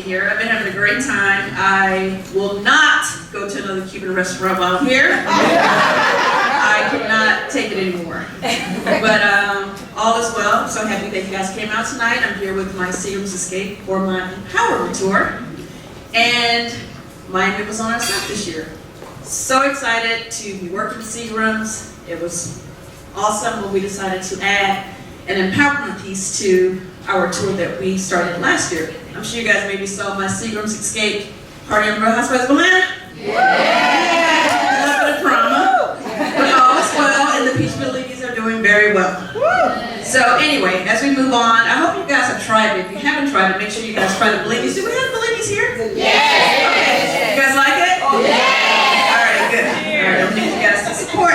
here. I've been having a great time. I will not go to another Cuban restaurant while I'm here. I cannot take it anymore. But all is well. I'm so happy that you guys came out tonight. I'm here with my Seagram's Escape for my Empowerment Tour. And Miami was on our set this year. So excited to be working with Seagram's. It was awesome when we decided to add an empowerment piece to our tour that we started last year. I'm sure you guys maybe saw my Seagram's Escape Party on Real Housewives of Atlanta. Yeah! A little bit of drama, but all is well, and the Peachville ladies are doing very well. So anyway, as we move on, I hope you guys have tried it. If you haven't tried it, make sure you guys try the bellinis. Do we have bellinis here? Yes! Okay. You guys like it? Yes! All right, good. All right, I need you guys to support.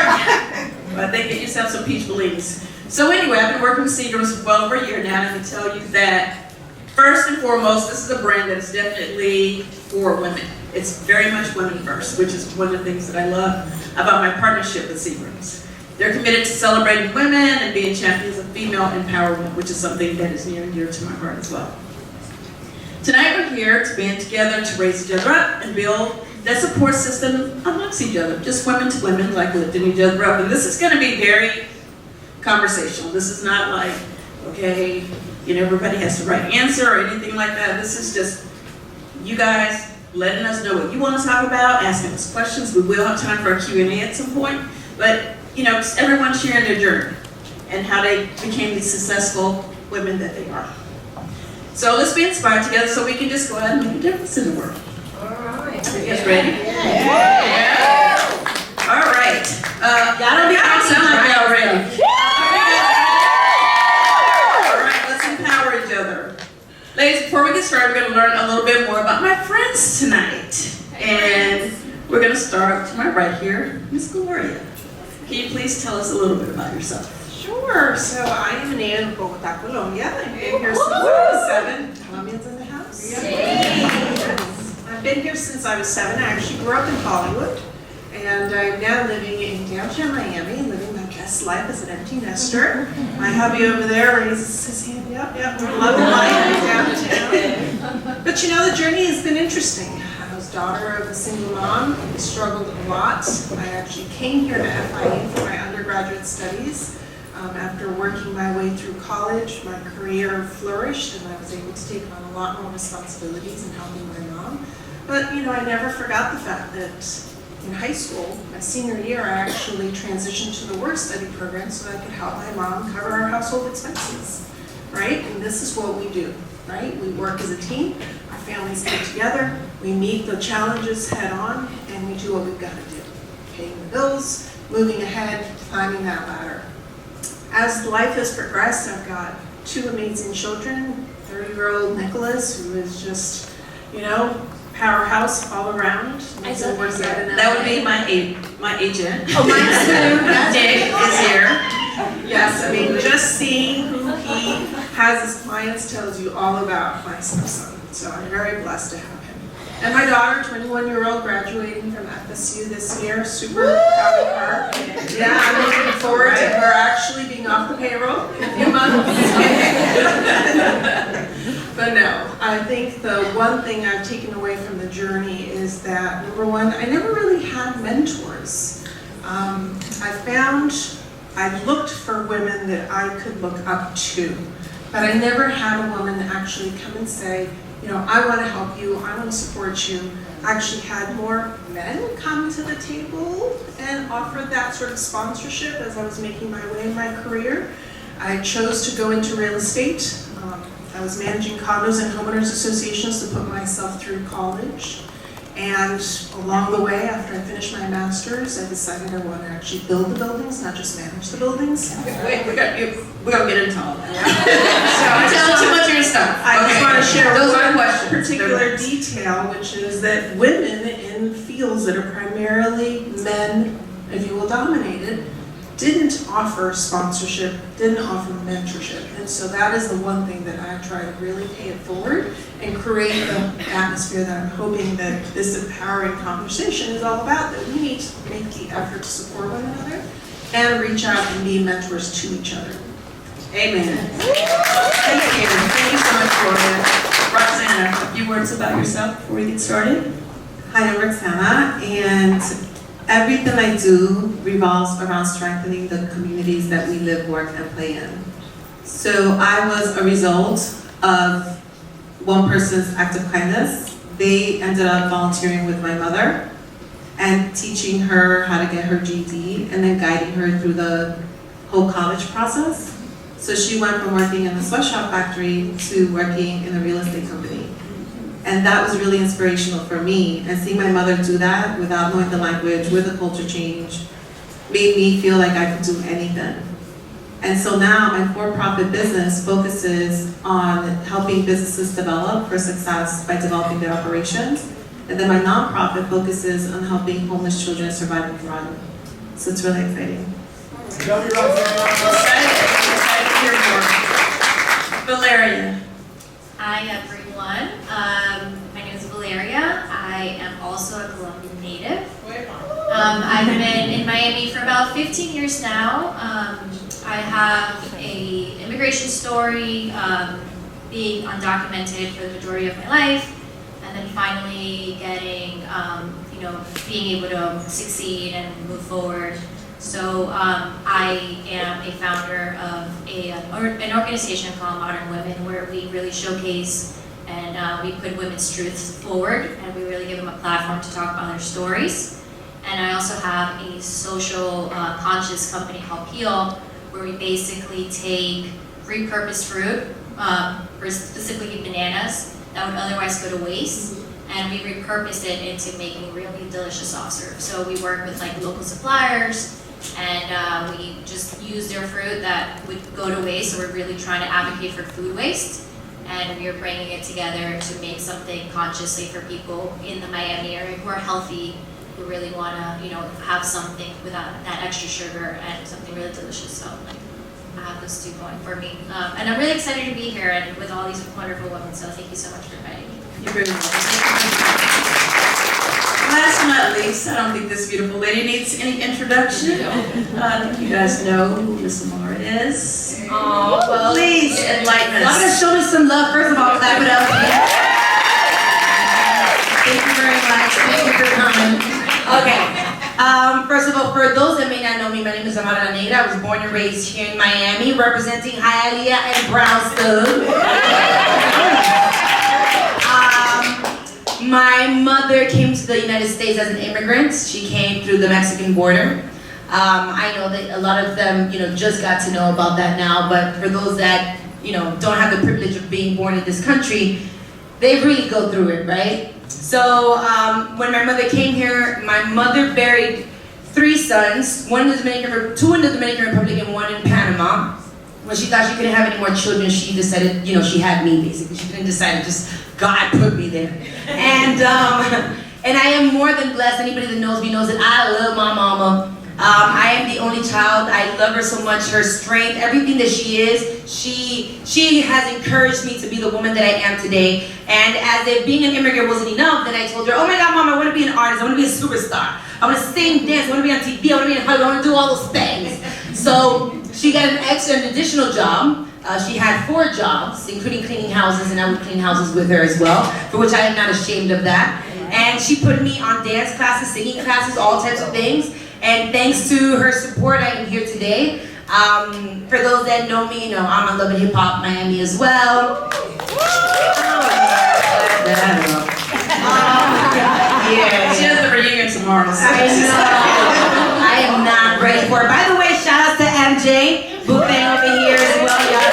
But then get yourself some peach bellinis. So anyway, I've been working with Seagrams for well over a year now, and I can tell you that first and foremost, this is a brand that is definitely for women. It's very much women first, which is one of the things that I love about my partnership with Seagrams. They're committed to celebrating women and being champions of female empowerment, which is something that is near and dear to my heart as well. Tonight we're here to band together to raise each other up and build that support system amongst each other, just women to women, like lifting each other up. And this is going to be very conversational. This is not like, okay, you know, everybody has the right answer or anything like that. This is just you guys letting us know what you want to talk about, asking us questions. We will have time for a Q&A at some point, but you know, just everyone sharing their journey and how they became the successful women that they are. So let's be inspired together so we can just go out and make a difference in the world. All right. Are you guys ready? Yeah. All right. Y'all don't sound like y'all ready. All right, let's empower each other. Ladies, before we get started, we're going to learn a little bit more about my friends tonight. And we're going to start to my right here, Miss Gloria. Can you please tell us a little bit about yourself? Sure. So I am native of Bogota, Colombia. I've been here since I was 7. Colombians in the house? Yes. I've been here since I was 7. I actually grew up in Hollywood. And I'm now living in downtown Miami, living my best life as an empty nester. My hubby over there raises his hand. Yep, we're loving life downtown. But you know, the journey has been interesting. I was daughter of a single mom. I struggled a lot. I actually came here to FIU for my undergraduate studies. After working my way through college, my career flourished and I was able to take on a lot more responsibilities in helping my mom. But you know, I never forgot the fact that in high school, my senior year, I actually transitioned to the work-study program so I could help my mom cover our household expenses, right? And this is what we do, right? We work as a team, our families get together, we meet the challenges head-on, and we do what we've got to do. Paying the bills, moving ahead, climbing that ladder. As life has progressed, I've got 2 amazing children, 30-year-old Nicholas, who is just, you know, powerhouse all around. That would be my agent. Oh, mine too. Nick is here. Yes, I mean, just seeing who he has as clients tells you all about my stepson. So I'm very blessed to have him. And my daughter, 21-year-old, graduating from FSU this year. Super proud of her. Yeah, I'm looking forward to her actually being off the payroll in a few months. But no, I think the one thing I've taken away from the journey is that, number one, I never really had mentors. I looked for women that I could look up to, but I never had a woman actually come and say, you know, I want to help you, I want to support you. I actually had more men come to the table and offer that sort of sponsorship as I was making my way in my career. I chose to go into real estate. I was managing condos and homeowners associations to put myself through college. And along the way, after I finished my master's, I decided I want to actually build the buildings, not just manage the buildings. Wait, we're gonna get into all that. So tell too much of your stuff. I just want to share one questions. particular detail, which is that women in fields that are primarily men, if you will, dominated, didn't offer sponsorship, didn't offer mentorship. And so that is the one thing that I try to really pay it forward and create the atmosphere that I'm hoping that this empowering conversation is all about, that we need to make the effort to support one another and reach out and be mentors to each other. Amen. Thank you. Thank you so much, Gloria. Roxana, a few words about yourself before we get started. Hi, I'm Roxana, and everything I do revolves around strengthening the communities that we live, work, and play in. So I was a result of one person's act of kindness. They ended up volunteering with my mother and teaching her how to get her GED and then guiding her through the whole college process. So she went from working in the sweatshop factory to working in a real estate company. And that was really inspirational for me. And seeing my mother do that without knowing the language, with a culture change, made me feel like I could do anything. And so now my for-profit business focuses on helping businesses develop for success by developing their operations. And then my nonprofit focuses on helping homeless children survive and thrive. So it's really exciting. Excited to hear more. Valeria. Hi everyone, my name is Valeria. I am also a Colombian native. I've been in Miami for about 15 years now. I have an immigration story, being undocumented for the majority of my life, and then finally getting, being able to succeed and move forward. So I am a founder of an organization called Modern Women, where we really showcase and we put women's truths forward, and we really give them a platform to talk about their stories. And I also have a social conscious company called Peel, where we basically take repurposed fruit, specifically bananas, that would otherwise go to waste, and we repurpose it into making really delicious soft serve. So we work with like local suppliers, and we just use their fruit that would go to waste. So we're really trying to advocate for food waste, and we are bringing it together to make something consciously for people in the Miami area who are healthy, who really want to, have something without that extra sugar and something really delicious. So I have those two going for me, and I'm really excited to be here and with all these wonderful women. So thank you so much for inviting me. You're very welcome. Last but not least, I don't think this beautiful lady needs any introduction. I think you guys know who Miss Amara is. Oh, well, Please enlighten I'm gonna us. show me some love. First of all, clap it up. Thank you very much. Thank you for coming. Okay. First of all, for those that may not know me, my name is Amara Negra. I was born and raised here in Miami, representing Hialeah and Brownsville. My mother came to the United States as an immigrant. She came through the Mexican border. I know that a lot of them, just got to know about that now, but for those that, don't have the privilege of being born in this country, they really go through it, right? So when my mother came here, my mother buried 3 sons, two in the Dominican Republic and 1 in Panama. When she thought she couldn't have any more children, she decided, she had me basically. She didn't decide, just God put me there. And I am more than blessed. Anybody that knows me knows that I love my mama. I am the only child. I love her so much. Her strength, everything that she is, she has encouraged me to be the woman that I am today. And as if being an immigrant wasn't enough, then I told her, oh my God, Mom, I want to be an artist. I want to be a superstar. I want to sing, dance. I want to be on TV. I want to be in Hollywood. I want to do all those things. So she got an additional job. She had 4 jobs, including cleaning houses, and I would clean houses with her as well, for which I am not ashamed of that. And she put me on dance classes, singing classes, all types of things. And thanks to her support, I am here today. For those that know me, I'm a Love and Hip Hop Miami as well. Yeah, she has a reunion tomorrow. So. I know. I am not ready for it. By the way, shout out to MJ. Buffet over here as well, y'all.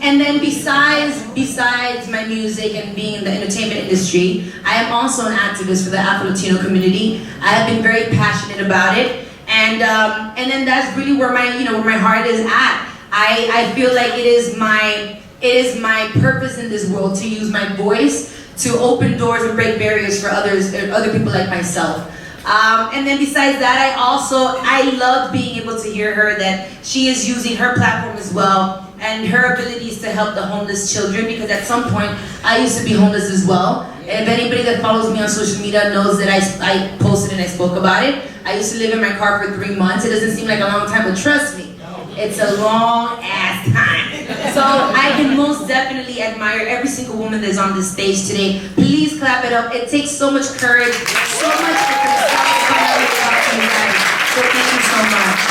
And then besides my music and being in the entertainment industry, I am also an activist for the Afro-Latino community. I have been very passionate about it, and then that's really where my heart is at. I feel like it is my purpose in this world to use my voice to open doors and break barriers for other people like myself. And then besides that, I love being able to hear her that she is using her platform as well and her abilities to help the homeless children, because at some point I used to be homeless as well. If anybody that follows me on social media knows that I posted and I spoke about it. I used to live in my car for 3 months. It doesn't seem like a long time, but trust me, it's a long ass time. So I can most definitely admire every single woman that's on this stage today. Please clap it up. It takes so much courage, so much for yourself to come out and talk to you guys. So thank you so much.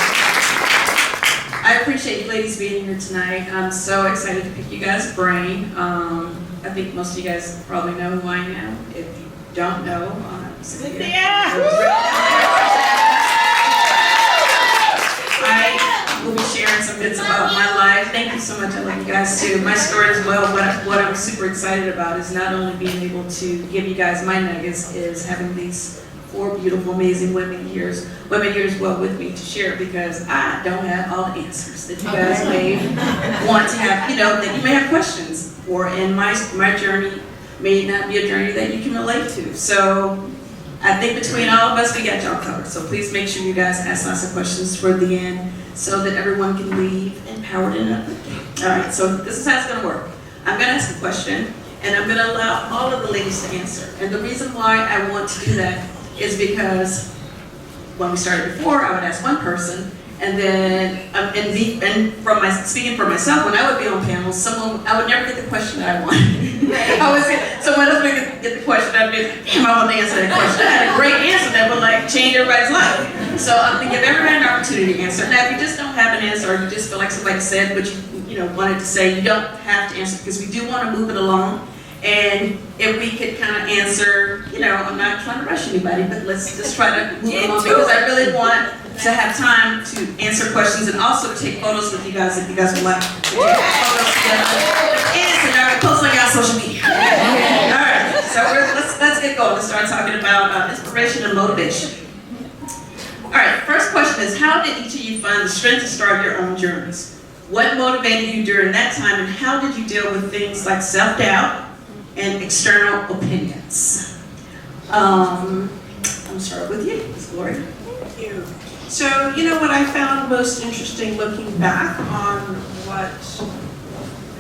I appreciate you ladies being here tonight. I'm so excited to pick you guys' brain. I think most of you guys probably know who I am. If you don't know, Cynthia. I will be sharing some bits about my life. Thank you so much. I love you guys too. My story as well. What I'm super excited about is not only being able to give you guys my nuggets, is having these 4 beautiful, amazing women here as well with me to share, because I don't have all the answers that you guys may want to have, that you may have questions for, and my journey may not be a journey that you can relate to. So I think between all of us, we got y'all covered. So please make sure you guys ask lots of questions toward the end so that everyone can leave empowered and uplifted. All right, so this is how it's gonna work. I'm gonna ask a question, and I'm gonna allow all of the ladies to answer. And the reason why I want to do that is because when we started before, I would ask one person, and then, speaking for myself, when I would be on panels, I would never get the question that I wanted. I would say, someone else would get the question, I'd be like, damn, I want to answer that question. I had a great answer that would change everybody's life. So I'm going to give everybody an opportunity to answer. Now, if you just don't have an answer, or you just feel like somebody said what you wanted to say, you don't have to answer, because we do want to move it along. And if we could kind of answer, I'm not trying to rush anybody, but let's just try to move along, because I really want to have time to answer questions and also take photos with you guys if you guys would like to take photos together. And post on y'all social media. All right, so let's get going. Let's start talking about inspiration and motivation. All right, first question is, how did each of you find the strength to start your own journeys? What motivated you during that time, and how did you deal with things like self-doubt and external opinions? I'm starting with you, Ms. Gloria. Thank you. So, what I found most interesting looking back on what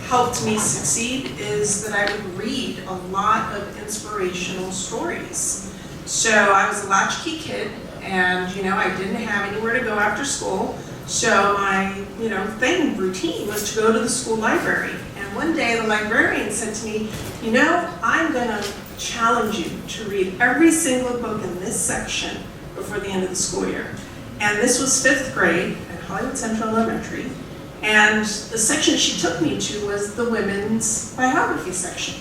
helped me succeed is that I would read a lot of inspirational stories. So I was a latchkey kid, and I didn't have anywhere to go after school. So my routine was to go to the school library. And one day the librarian said to me, I'm gonna challenge you to read every single book in this section before the end of the school year. And this was 5th grade at Hollywood Central Elementary. And the section she took me to was the women's biography section.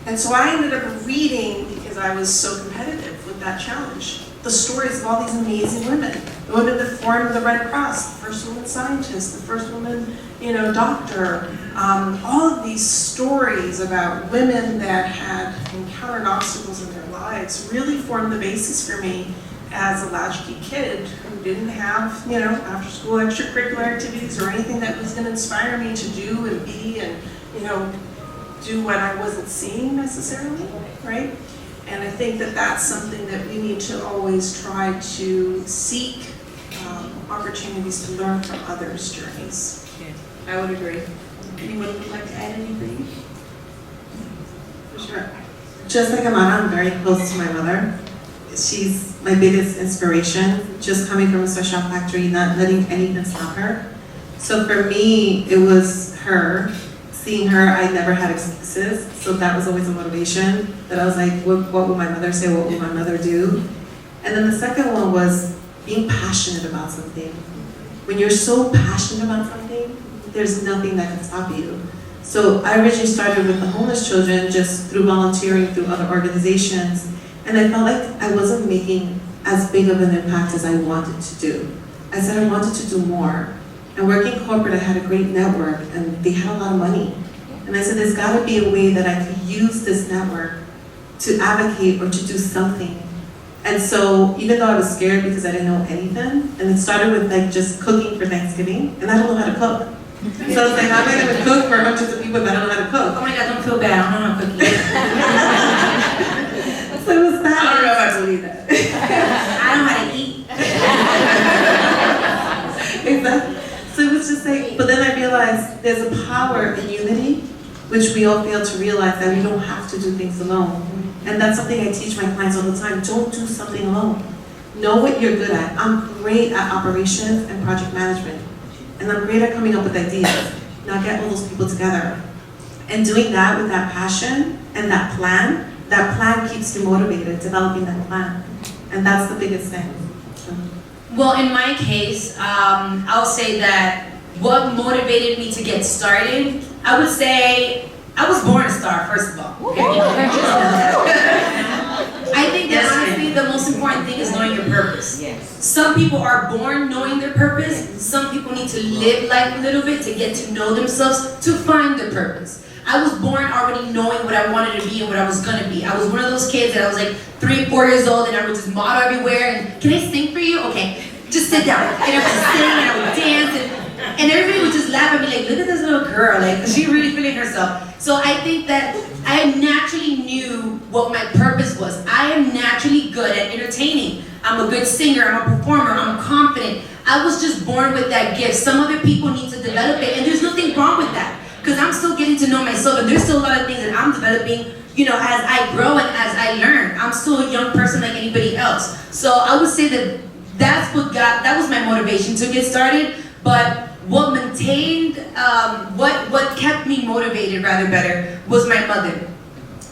And so I ended up reading, because I was so competitive with that challenge, the stories of all these amazing women. The women that formed the Red Cross, the first woman scientist, the first woman, doctor. All of these stories about women that had encountered obstacles in their lives really formed the basis for me as a latchkey kid who didn't have, after school extracurricular activities or anything that was going to inspire me to do and be and, do what I wasn't seeing necessarily, right? And I think that that's something that we need to always try to seek opportunities to learn from others' journeys. I would agree. Anyone would like to add anything? For sure. Just like Amara, I'm very close to my mother. She's my biggest inspiration, just coming from a sweatshop factory, not letting anything stop her. So for me, it was her. Seeing her, I never had excuses, so that was always a motivation. That I was like, what would my mother say? What would my mother do? And then the second one was being passionate about something. When you're so passionate about something, there's nothing that can stop you. So I originally started with the homeless children just through volunteering through other organizations, and I felt like I wasn't making as big of an impact as I wanted to do. I said I wanted to do more. And working corporate, I had a great network, and they had a lot of money. And I said, there's got to be a way that I could use this network to advocate or to do something. And so, even though I was scared because I didn't know anything, and it started with just cooking for Thanksgiving, and I don't know how to cook. So I was like, how am I going to cook for hundreds of people that I don't know how to cook? Oh my God, don't feel bad. I don't know how to cook either. So it was that. I don't know if I believe that. I know how to eat. Exactly. So it was just like, but then I realized there's a power in unity, which we all fail to realize that we don't have to do things alone. And that's something I teach my clients all the time. Don't do something alone. Know what you're good at. I'm great at operations and project management. And I'm great at coming up with ideas. Now get all those people together. And doing that with that passion and that plan keeps you motivated, developing that plan. And that's the biggest thing. So. Well, in my case, I'll say that what motivated me to get started, I would say I was born a star, first of all. I think that honestly the most important thing is knowing your purpose. Some people are born knowing their purpose. Some people need to live life a little bit to get to know themselves, to find their purpose. I was born already knowing what I wanted to be and what I was gonna be. I was one of those kids that I was like 3, 4 years old and I would just model everywhere and, can I sing for you? Okay, just sit down. And I would sing and I would dance and everybody would just laugh at me like, look at this little girl, like, is she really feeling herself? So I think that I naturally knew what my purpose was. I am naturally good at entertaining. I'm a good singer, I'm a performer, I'm confident. I was just born with that gift. Some other people need to develop it and there's nothing wrong with that. Because I'm still getting to know myself and there's still a lot of things that I'm developing, you know, as I grow and as I learn. I'm still a young person like anybody else. So I would say that that was my motivation to get started. But what maintained, what kept me motivated rather better was my mother.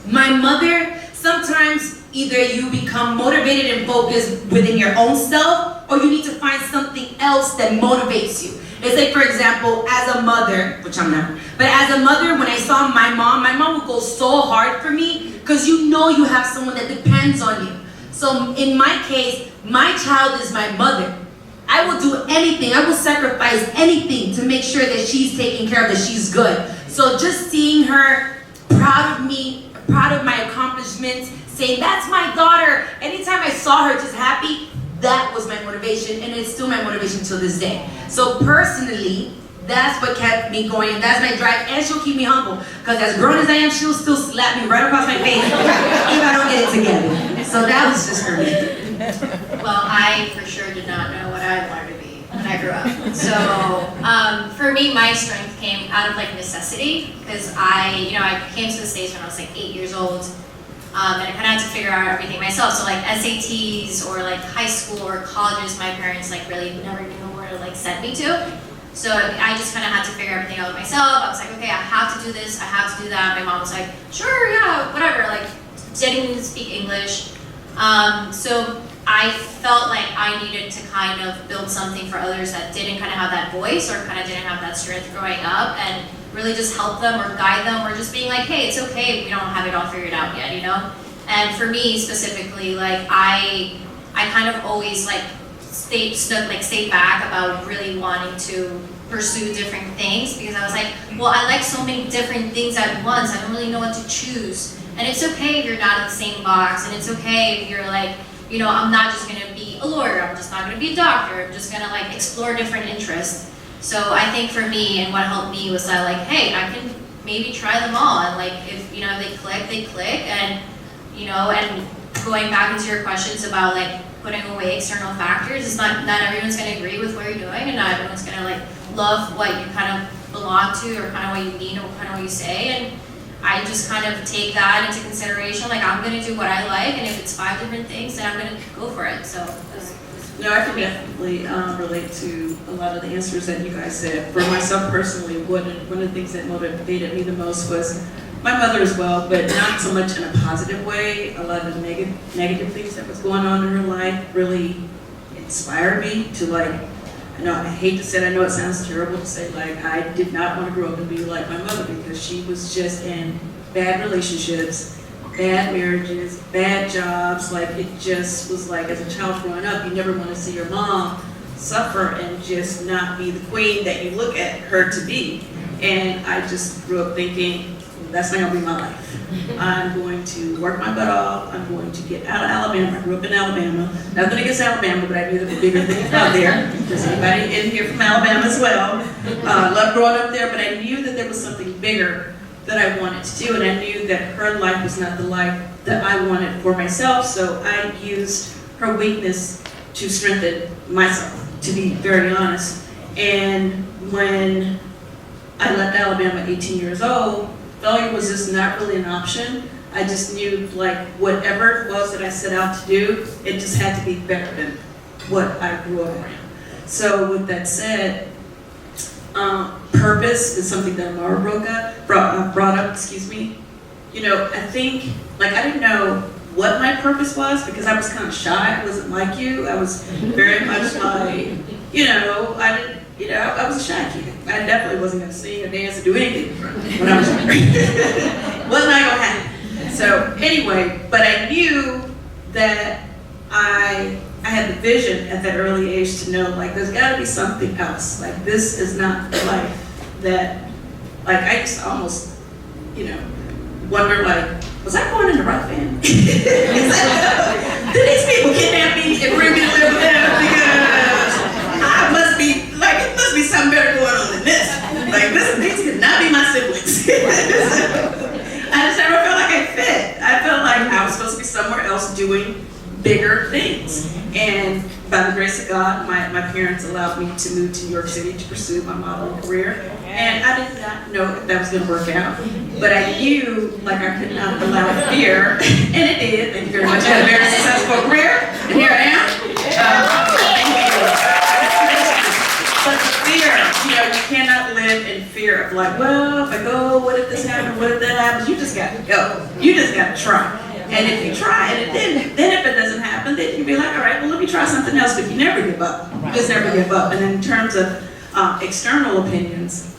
My mother, sometimes either you become motivated and focused within your own self or you need to find something else that motivates you. It's like, for example, as a mother, which I'm not, but as a mother, when I saw my mom would go so hard for me because you know you have someone that depends on you. So in my case, my child is my mother. I will do anything, I will sacrifice anything to make sure that she's taken care of, that she's good. So just seeing her proud of me, proud of my accomplishments, saying, that's my daughter. Anytime I saw her just happy, that was my motivation, and it's still my motivation till this day. So personally, that's what kept me going, and that's my drive, and she'll keep me humble. Because as grown as I am, she'll still slap me right across my face if I don't get it together. So that was just for me. Well, I for sure did not know what I wanted to be when I grew up. So for me, my strength came out of like necessity, because I came to the States when I was like 8 years old. And I kind of had to figure out everything myself. So like SATs or like high school or colleges, my parents like really never knew where to like send me to. So I just kind of had to figure everything out myself. I was like, okay, I have to do this, I have to do that. My mom was like, sure, yeah, whatever. Like, didn't even speak English. So I felt like I needed to kind of build something for others that didn't kind of have that voice or kind of didn't have that strength growing up, and really just help them or guide them or just being like, hey, it's okay if we don't have it all figured out yet, you know? And for me specifically, like I kind of always like stayed back about really wanting to pursue different things, because I was like, well, I like so many different things at once, I don't really know what to choose. And it's okay if you're not in the same box, and it's okay if you're like, you know, I'm not just gonna be a lawyer, I'm just not gonna be a doctor, I'm just gonna like explore different interests. So I think for me, and what helped me was that like, hey, I can maybe try them all, and like if you know they click, and you know, and going back into your questions about like putting away external factors, it's not everyone's gonna agree with what you're doing, and not everyone's gonna like love what you kind of belong to or kind of what you mean or kind of what you say, and I just kind of take that into consideration. Like I'm gonna do what I like, and if it's 5 different things, then I'm gonna go for it. So. No, I can definitely relate to a lot of the answers that you guys said. For myself personally, one of the things that motivated me the most was my mother as well, but not so much in a positive way. A lot of the negative things that was going on in her life really inspired me to like, I hate to say it, I know it sounds terrible to say, like I did not want to grow up and be like my mother, because she was just in bad relationships, bad marriages, bad jobs. Like it just was like, as a child growing up, you never want to see your mom suffer and just not be the queen that you look at her to be. And I just grew up thinking, that's not gonna be my life. I'm going to work my butt off, I'm going to get out of Alabama. I grew up in Alabama. Nothing against Alabama, but I knew there were bigger things out there. There's anybody in here from Alabama as well. Loved growing up there, but I knew that there was something bigger that I wanted to do, and I knew that her life was not the life that I wanted for myself, so I used her weakness to strengthen myself, to be very honest. And when I left Alabama at 18 years old, failure was just not really an option. I just knew like whatever it was that I set out to do, it just had to be better than what I grew up around. So with that said, purpose is something that Laura brought up, excuse me. You know, I think, like, I didn't know what my purpose was because I was kind of shy. I wasn't like you. I was very much like, you know, I was a shy kid. I definitely wasn't going to sing or dance or do anything when I was younger. Wasn't I going to happen. So anyway, but I knew that I had the vision at that early age to know, like, there's got to be something else. Like, this is not the life that, like, I used to almost, you know, wonder, like, was I born in the right family? Did these people kidnap me and bring me to live with them? Because I must be, like, it must be something better going on than this. Like, these could not be my siblings. I just never felt like I fit. I felt like I was supposed to be somewhere else doing bigger things. And by the grace of God, my parents allowed me to move to New York City to pursue my modeling career. And I did not know if that was going to work out. But I knew, like, I could not allow fear. And it did. Thank you very much. I had a very successful career. And here I am. Thank you. But the fear, you know, you cannot live in fear of, like, well, if I go, what if this happens, what if that happens? You just got to go. You just got to try. And if you try, and then if it doesn't happen, then you can be like, all right, well, let me try something else. But you never give up. You just never give up. And in terms of external opinions,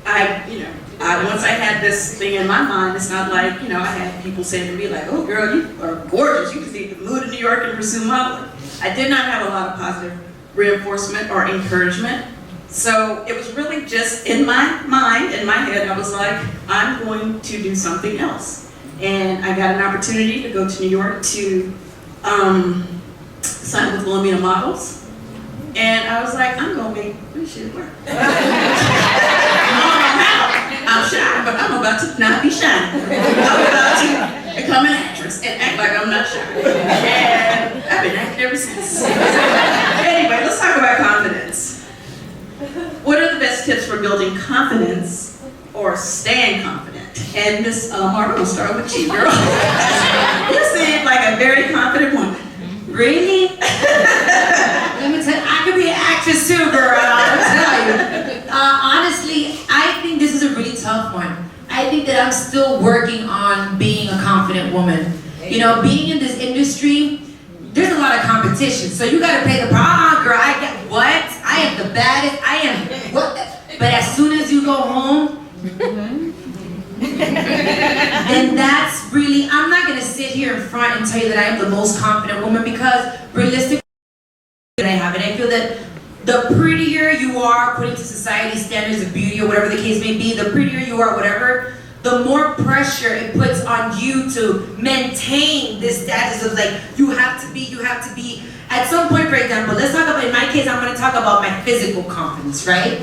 once I had this thing in my mind, it's not like, you know, I had people saying to me like, oh, girl, you are gorgeous. You can see the mood in New York and pursue modeling. I did not have a lot of positive reinforcement or encouragement. So it was really just in my mind, in my head, I was like, I'm going to do something else. And I got an opportunity to go to New York to sign with Wilhelmina Models. And I was like, I'm going to make this shit work. I don't know how. I'm shy, but I'm about to not be shy. I'm about to become an actress and act like I'm not shy. And I've been acting ever since. Anyway, let's talk about confidence. What are the best tips for building confidence or staying confident? And Miss Marva, we'll start with you, girl. You seem like a very confident woman. Really? Let me tell you, I could be an actress too, girl. I'll tell you. Honestly, I think this is a really tough one. I think that I'm still working on being a confident woman. You know, being in this industry, there's a lot of competition. So you gotta pay the price. Girl, I get what? I am the baddest. I am what? But as soon as you go home, then that's really, I'm not gonna sit here in front and tell you that I am the most confident woman because realistically, I have it. I feel that the prettier you are, according to society's standards of beauty or whatever the case may be, the prettier you are, whatever, the more pressure it puts on you to maintain this status of like, you have to be. At some point, for example, let's talk about, in my case, I'm gonna talk about my physical confidence, right?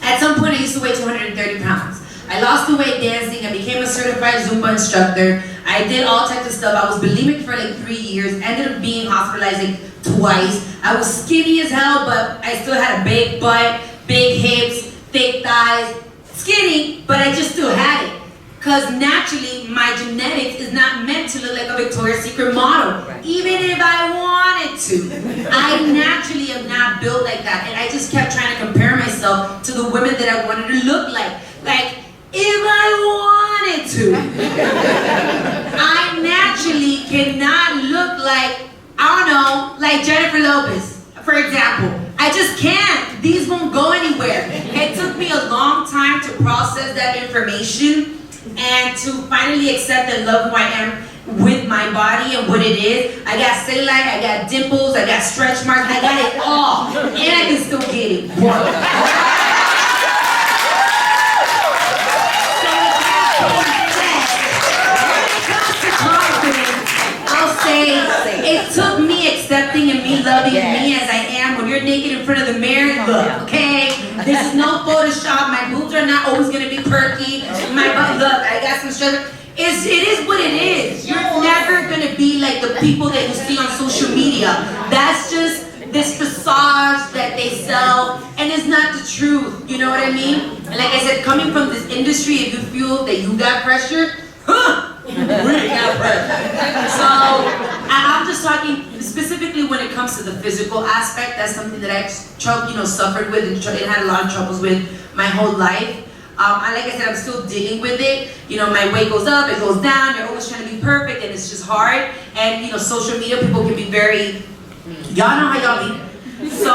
At some point, I used to weigh 230 pounds. I lost the weight dancing, I became a certified Zumba instructor. I did all types of stuff. I was bulimic for like 3 years, ended up being hospitalized like twice. I was skinny as hell, but I still had a big butt, big hips, thick thighs. Skinny, but I just still had it. Because naturally, my genetics is not meant to look like a Victoria's Secret model. Even if I wanted to. I naturally am not built like that. And I just kept trying to compare myself to the women that I wanted to look like. Like, if I wanted to, I naturally cannot look like, I don't know, like Jennifer Lopez, for example. I just can't. These won't go anywhere. It took me a long time to process that information and to finally accept and love who I am with my body and what it is. I got cellulite, I got dimples, I got stretch marks, I got it all. And I can still get it. It took me accepting and me loving me as I am. When you're naked in front of the mirror, look, okay? This is no Photoshop. My boobs are not always gonna be perky. My butt, look, I got some structure. It is what it is. You're never gonna be like the people that you see on social media. That's just this facade that they sell, and it's not the truth. You know what I mean? And like I said, coming from this industry, if you feel that you got pressure, really got pressure. So I'm just talking specifically when it comes to the physical aspect. That's something that I've suffered with and had a lot of troubles with my whole life. Like I said, I'm still dealing with it. My weight goes up, it goes down. You're always trying to be perfect, and it's just hard. And social media, people can be very, y'all know how y'all be. So,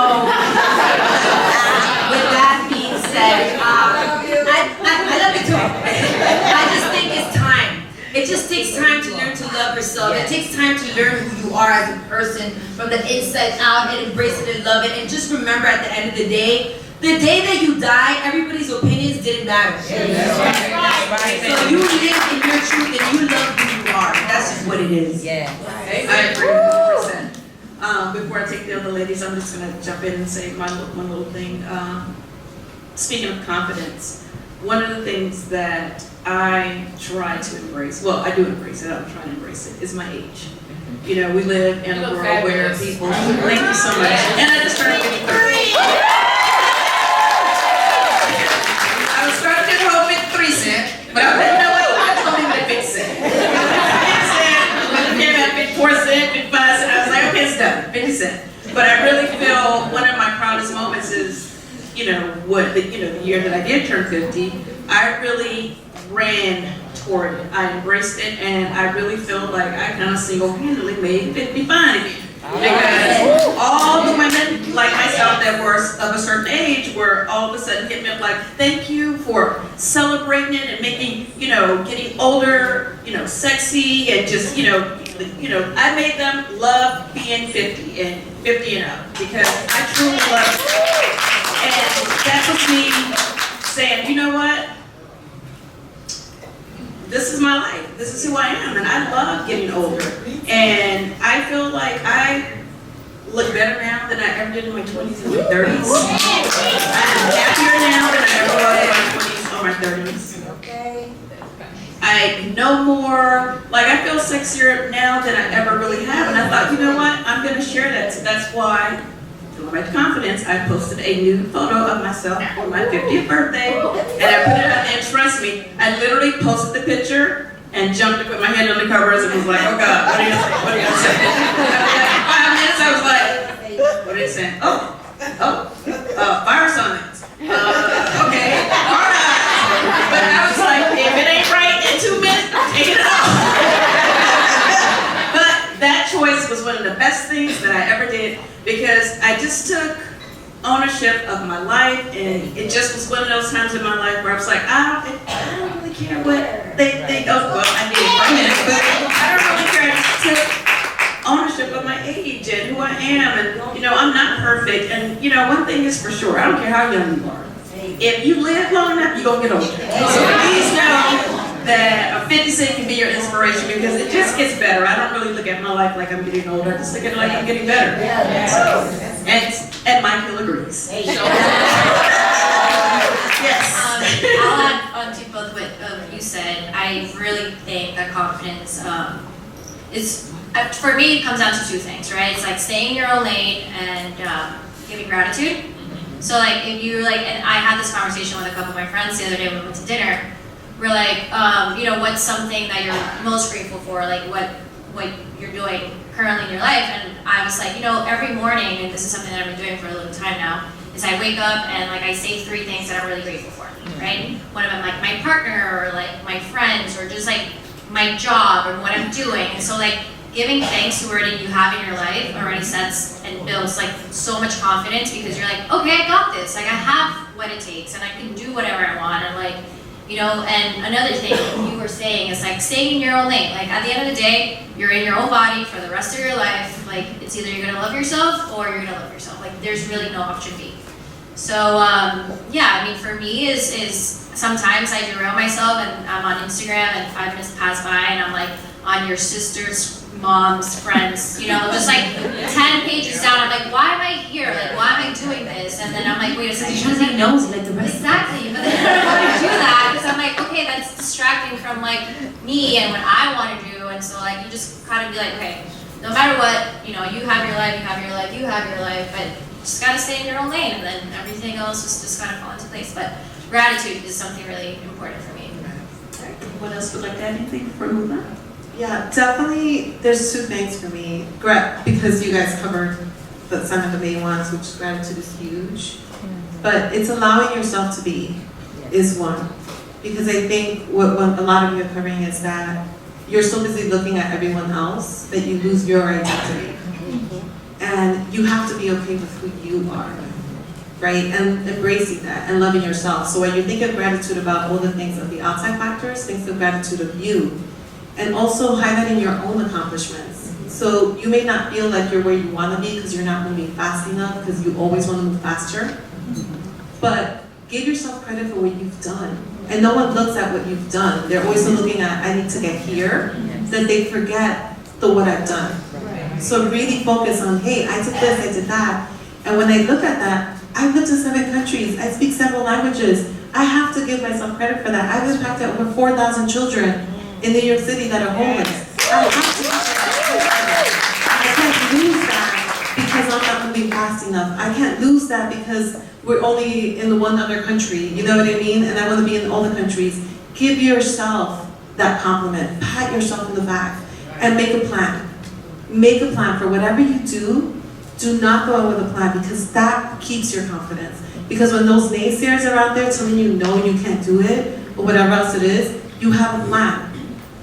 with that being said, I love you too. I just think it's time. It just takes time to learn to love yourself. It takes time to learn who you are as a person from the inside out and embrace it and love it. And just remember at the end of the day that you die, everybody's opinions didn't matter. Right. So you live in your truth and you love who you are. That's just what it is. I agree 100%. Before I take the other ladies, I'm just going to jump in and say one little thing. Speaking of confidence, one of the things that I try to embrace, well, I do embrace it, I'm trying to embrace it, is my age. We live in a world where people, thank you so much, and I just turned 53. I was trying to get home at 3 cents, but I didn't know what I told him at 50 cents. 50 cents, when it came out 54 cents, 55 cents, I was like, okay, it's done, 50 cents. But I really feel one of my proudest moments is, the year that I did turn 50, I really ran toward it. I embraced it, and I really feel like I kind of single-handedly made 50 fine again. Because all the women like myself that were of a certain age were all of a sudden hitting me up like, thank you for celebrating it and making, getting older, sexy, and just, I made them love being 50 and 50 and up because I truly love it. And that was me saying, you know what? This is my life. This is who I am, and I love getting older. And I feel like I look better now than I ever did in my 20s and my 30s. I'm happier now than I ever was in my 20s or my 30s. Okay. I know more, like I feel sexier now than I ever really have. And I thought, you know what? I'm going to share that. So that's why, to my confidence, I posted a nude photo of myself for my 50th birthday. And I put it out there, and trust me, I literally posted the picture and jumped to put my hand on the covers and was like, oh God, what are you saying? What are you saying? After 5 minutes, I was like, what are you saying? Fire signs. Okay, alright. But I was like, if it ain't right in 2 minutes, I'm taking it off. But that choice was one of the best things that I ever did because I just took ownership of my life, and it just was one of those times in my life where I was like, I don't really care what they think of. Well, I did for a minute, but I don't really care. I just took ownership of my age and who I am, and I'm not perfect. And one thing is for sure, I don't care how young you are. If you live long enough, you're gonna get older. So please know that a 50 cent can be your inspiration because it just gets better. I don't really look at my life like I'm getting older. I just look at it like I'm getting better. And Michael agrees. Yes. I'll add on to both what you said. I really think that confidence is, for me, it comes down to two things, right? It's like staying in your own lane and giving gratitude. So like if you and I had this conversation with a couple of my friends the other day when we went to dinner. We're like, what's something that you're most grateful for? Like what you're doing currently in your life? And I was like, every morning, and this is something that I've been doing for a little time now, is I wake up and I say 3 things that I'm really grateful for, right? One of them like my partner or like my friends or just like my job or what I'm doing. And so giving thanks to what you have in your life already sets and builds so much confidence because you're like, okay, I got this. I have what it takes and I can do whatever I want. And and another thing you were saying is staying in your own lane. At the end of the day, you're in your own body for the rest of your life. It's either you're gonna love yourself or you're gonna love yourself. There's really no option B. So for me is sometimes I derail myself and I'm on Instagram and 5 minutes pass by and I'm on your sister's mom's friends, just 10 pages down. I'm like, why am I here? Why am I doing this? And then I'm like, wait a second. You're trying to be nosy like the rest. Exactly, but then I don't want to do that because I'm like, okay, that's distracting from me and what I want to do. And so you just kind of be like, okay, no matter what, you have your life, you have your life, you have your life, but you just gotta stay in your own lane, and then everything else just kind of fall into place. But gratitude is something really important for me. Anyone else would like to add anything before we move on? Yeah, definitely, there's two things for me. Because you guys covered some of the main ones, which gratitude is huge. But it's allowing yourself to be is one. Because I think what a lot of you are covering is that you're so busy looking at everyone else that you lose your identity. And you have to be okay with who you are, right? And embracing that and loving yourself. So when you think of gratitude about all the things of the outside factors, think of gratitude of you. And also highlighting your own accomplishments. So you may not feel like you're where you want to be because you're not moving fast enough because you always want to move faster. But give yourself credit for what you've done. And no one looks at what you've done. They're always looking at, I need to get here, that they forget the what I've done. So really focus on, hey, I did this, I did that. And when I look at that, I've lived in 7 countries, I speak several languages. I have to give myself credit for that. I've impacted over 4,000 children in New York City that are homeless. I have to give myself credit. I can't lose that because I'm not moving fast enough. I can't lose that because we're only in the one other country, you know what I mean? And I want to be in all the countries. Give yourself that compliment. Pat yourself in the back and make a plan. Make a plan for whatever you do. Do not go out with a plan because that keeps your confidence. Because when those naysayers are out there telling you no, you can't do it, or whatever else it is, you have a plan.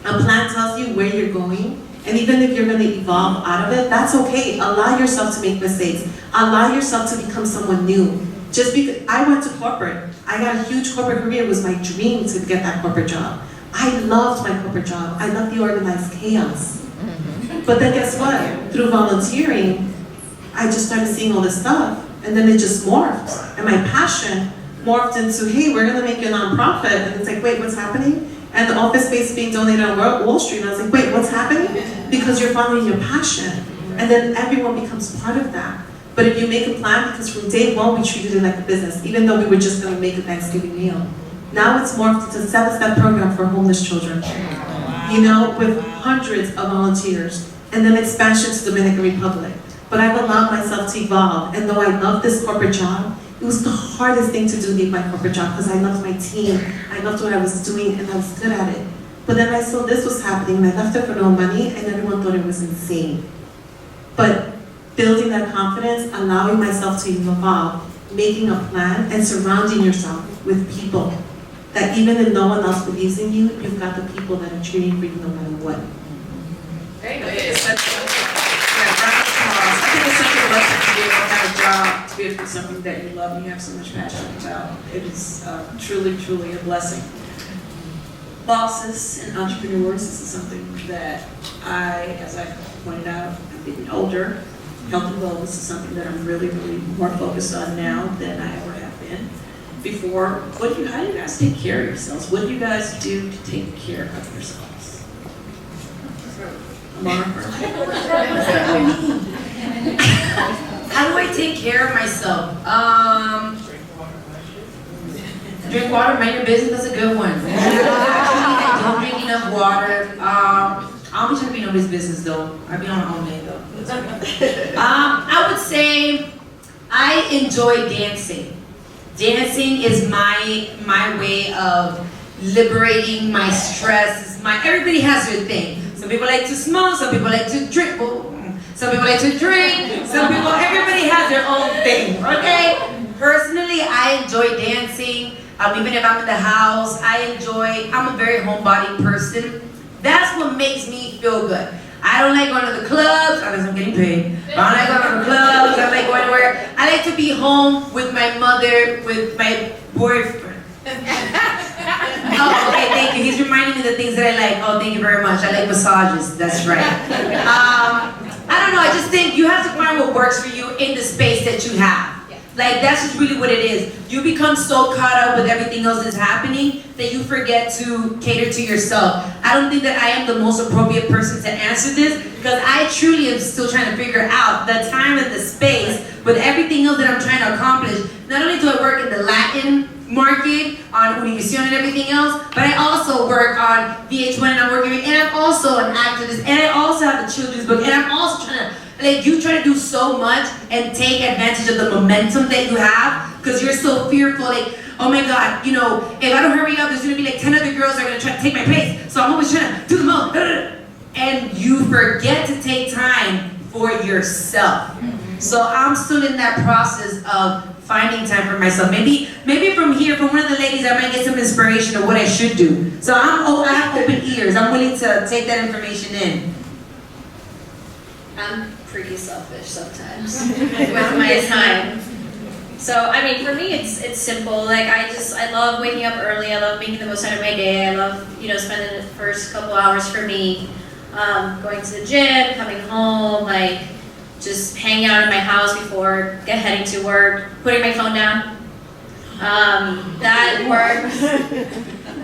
A plan tells you where you're going. And even if you're going to evolve out of it, that's okay. Allow yourself to make mistakes. Allow yourself to become someone new. Just because I went to corporate, I got a huge corporate career. It was my dream to get that corporate job. I loved my corporate job. I loved the organized chaos. But then guess what? Through volunteering, I just started seeing all this stuff. And then it just morphed. And my passion morphed into, hey, we're going to make a nonprofit. And it's like, wait, what's happening? And the office space being donated on Wall Street. And I was like, wait, what's happening? Because you're following your passion. And then everyone becomes part of that. But if you make a plan, because from day one we treated it like a business, even though we were just going to make a Thanksgiving meal. Now it's morphed into a 7-step program for homeless children. You know, with hundreds of volunteers. And then expansion to Dominican Republic. But I've allowed myself to evolve. And though I love this corporate job, it was the hardest thing to do, leave my corporate job, because I loved my team. I loved what I was doing, and I was good at it. But then I saw this was happening, and I left it for no money, and everyone thought it was insane. But building that confidence, allowing myself to evolve, making a plan, and surrounding yourself with people that even if no one else believes in you, you've got the people that are cheering for you no matter what. Very good. I think it's such a blessing to be able to have a job, to be able to do something that you love and you have so much passion about. It is truly, truly a blessing. Bosses and entrepreneurs, this is something that as I pointed out, I'm getting older. Health and wellness is something that I'm really, really more focused on now than I ever have been before. How do you guys take care of yourselves? What do you guys do to take care of yourselves? Amara first. How do I take care of myself? Drink water, mind your business, that's a good one. Don't drink enough water. I'll be trying to be nobody's business though. I'll be on my own day though. I would say I enjoy dancing. Dancing is my way of liberating my stress. Everybody has their thing. Some people like to smoke, some people like to drink. Some people like to drink, everybody has their own thing, okay? Personally, I enjoy dancing. Even if I'm in the house, I'm a very homebody person. That's what makes me feel good. I don't like going to the clubs, unless I'm getting paid. I don't like going to the clubs, I don't like going anywhere. I like to be home with my mother, with my boyfriend. Oh, okay, thank you. He's reminding me the things that I like. Oh, thank you very much. I like massages, that's right. I don't know, I just think you have to find what works for you in the space that you have. Like, that's just really what it is. You become so caught up with everything else that's happening that you forget to cater to yourself. I don't think that I am the most appropriate person to answer this because I truly am still trying to figure out the time and the space with everything else that I'm trying to accomplish. Not only do I work in the Latin market, on Univision and everything else, but I also work on VH1 and I'm working, and I'm also an activist, and I also have a children's book, and I'm also trying to, you try to do so much and take advantage of the momentum that you have, because you're so fearful, oh my God, if I don't hurry up, there's gonna be 10 other girls that are gonna try to take my place, so I'm always trying to do the most. and you forget to take time for yourself. So I'm still in that process of finding time for myself. Maybe from here, from one of the ladies, I might get some inspiration of what I should do. So I have open ears. I'm willing to take that information in. I'm pretty selfish sometimes with my time. So I mean, for me, it's simple. Like I love waking up early. I love making the most out of my day. I love spending the first couple hours for me, going to the gym, coming home, like just hanging out in my house before heading to work, putting my phone down. That works.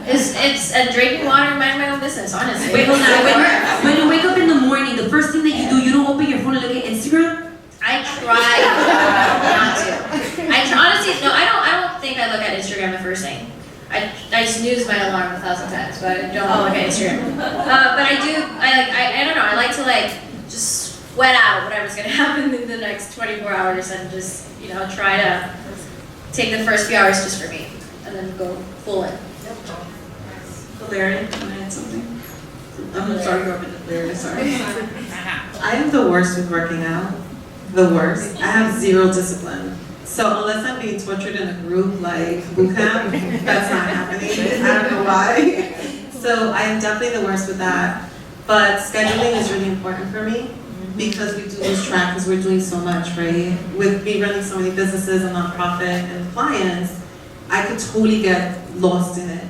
It's drinking water and minding my own business, honestly. Wait, hold on. When you wake up in the morning, the first thing that you do, you don't open your phone and look at Instagram? I try not to. Honestly, no, I don't think I look at Instagram the first thing. I snooze my alarm 1,000 times, but I don't look at Instagram. But I do. I don't know. I like to just sweat out whatever's gonna happen in the next 24 hours and just try to take the first few hours just for me and then go full in. Valeria, can I add something? I'm sorry, you're up in Valeria, sorry. I am the worst with working out. The worst. I have zero discipline. So unless I'm being tortured in a group like boot camp, that's not happening. I don't know why. So I am definitely the worst with that. But scheduling is really important for me because we do lose track because we're doing so much, right? With me running so many businesses and nonprofit and clients, I could totally get lost in it.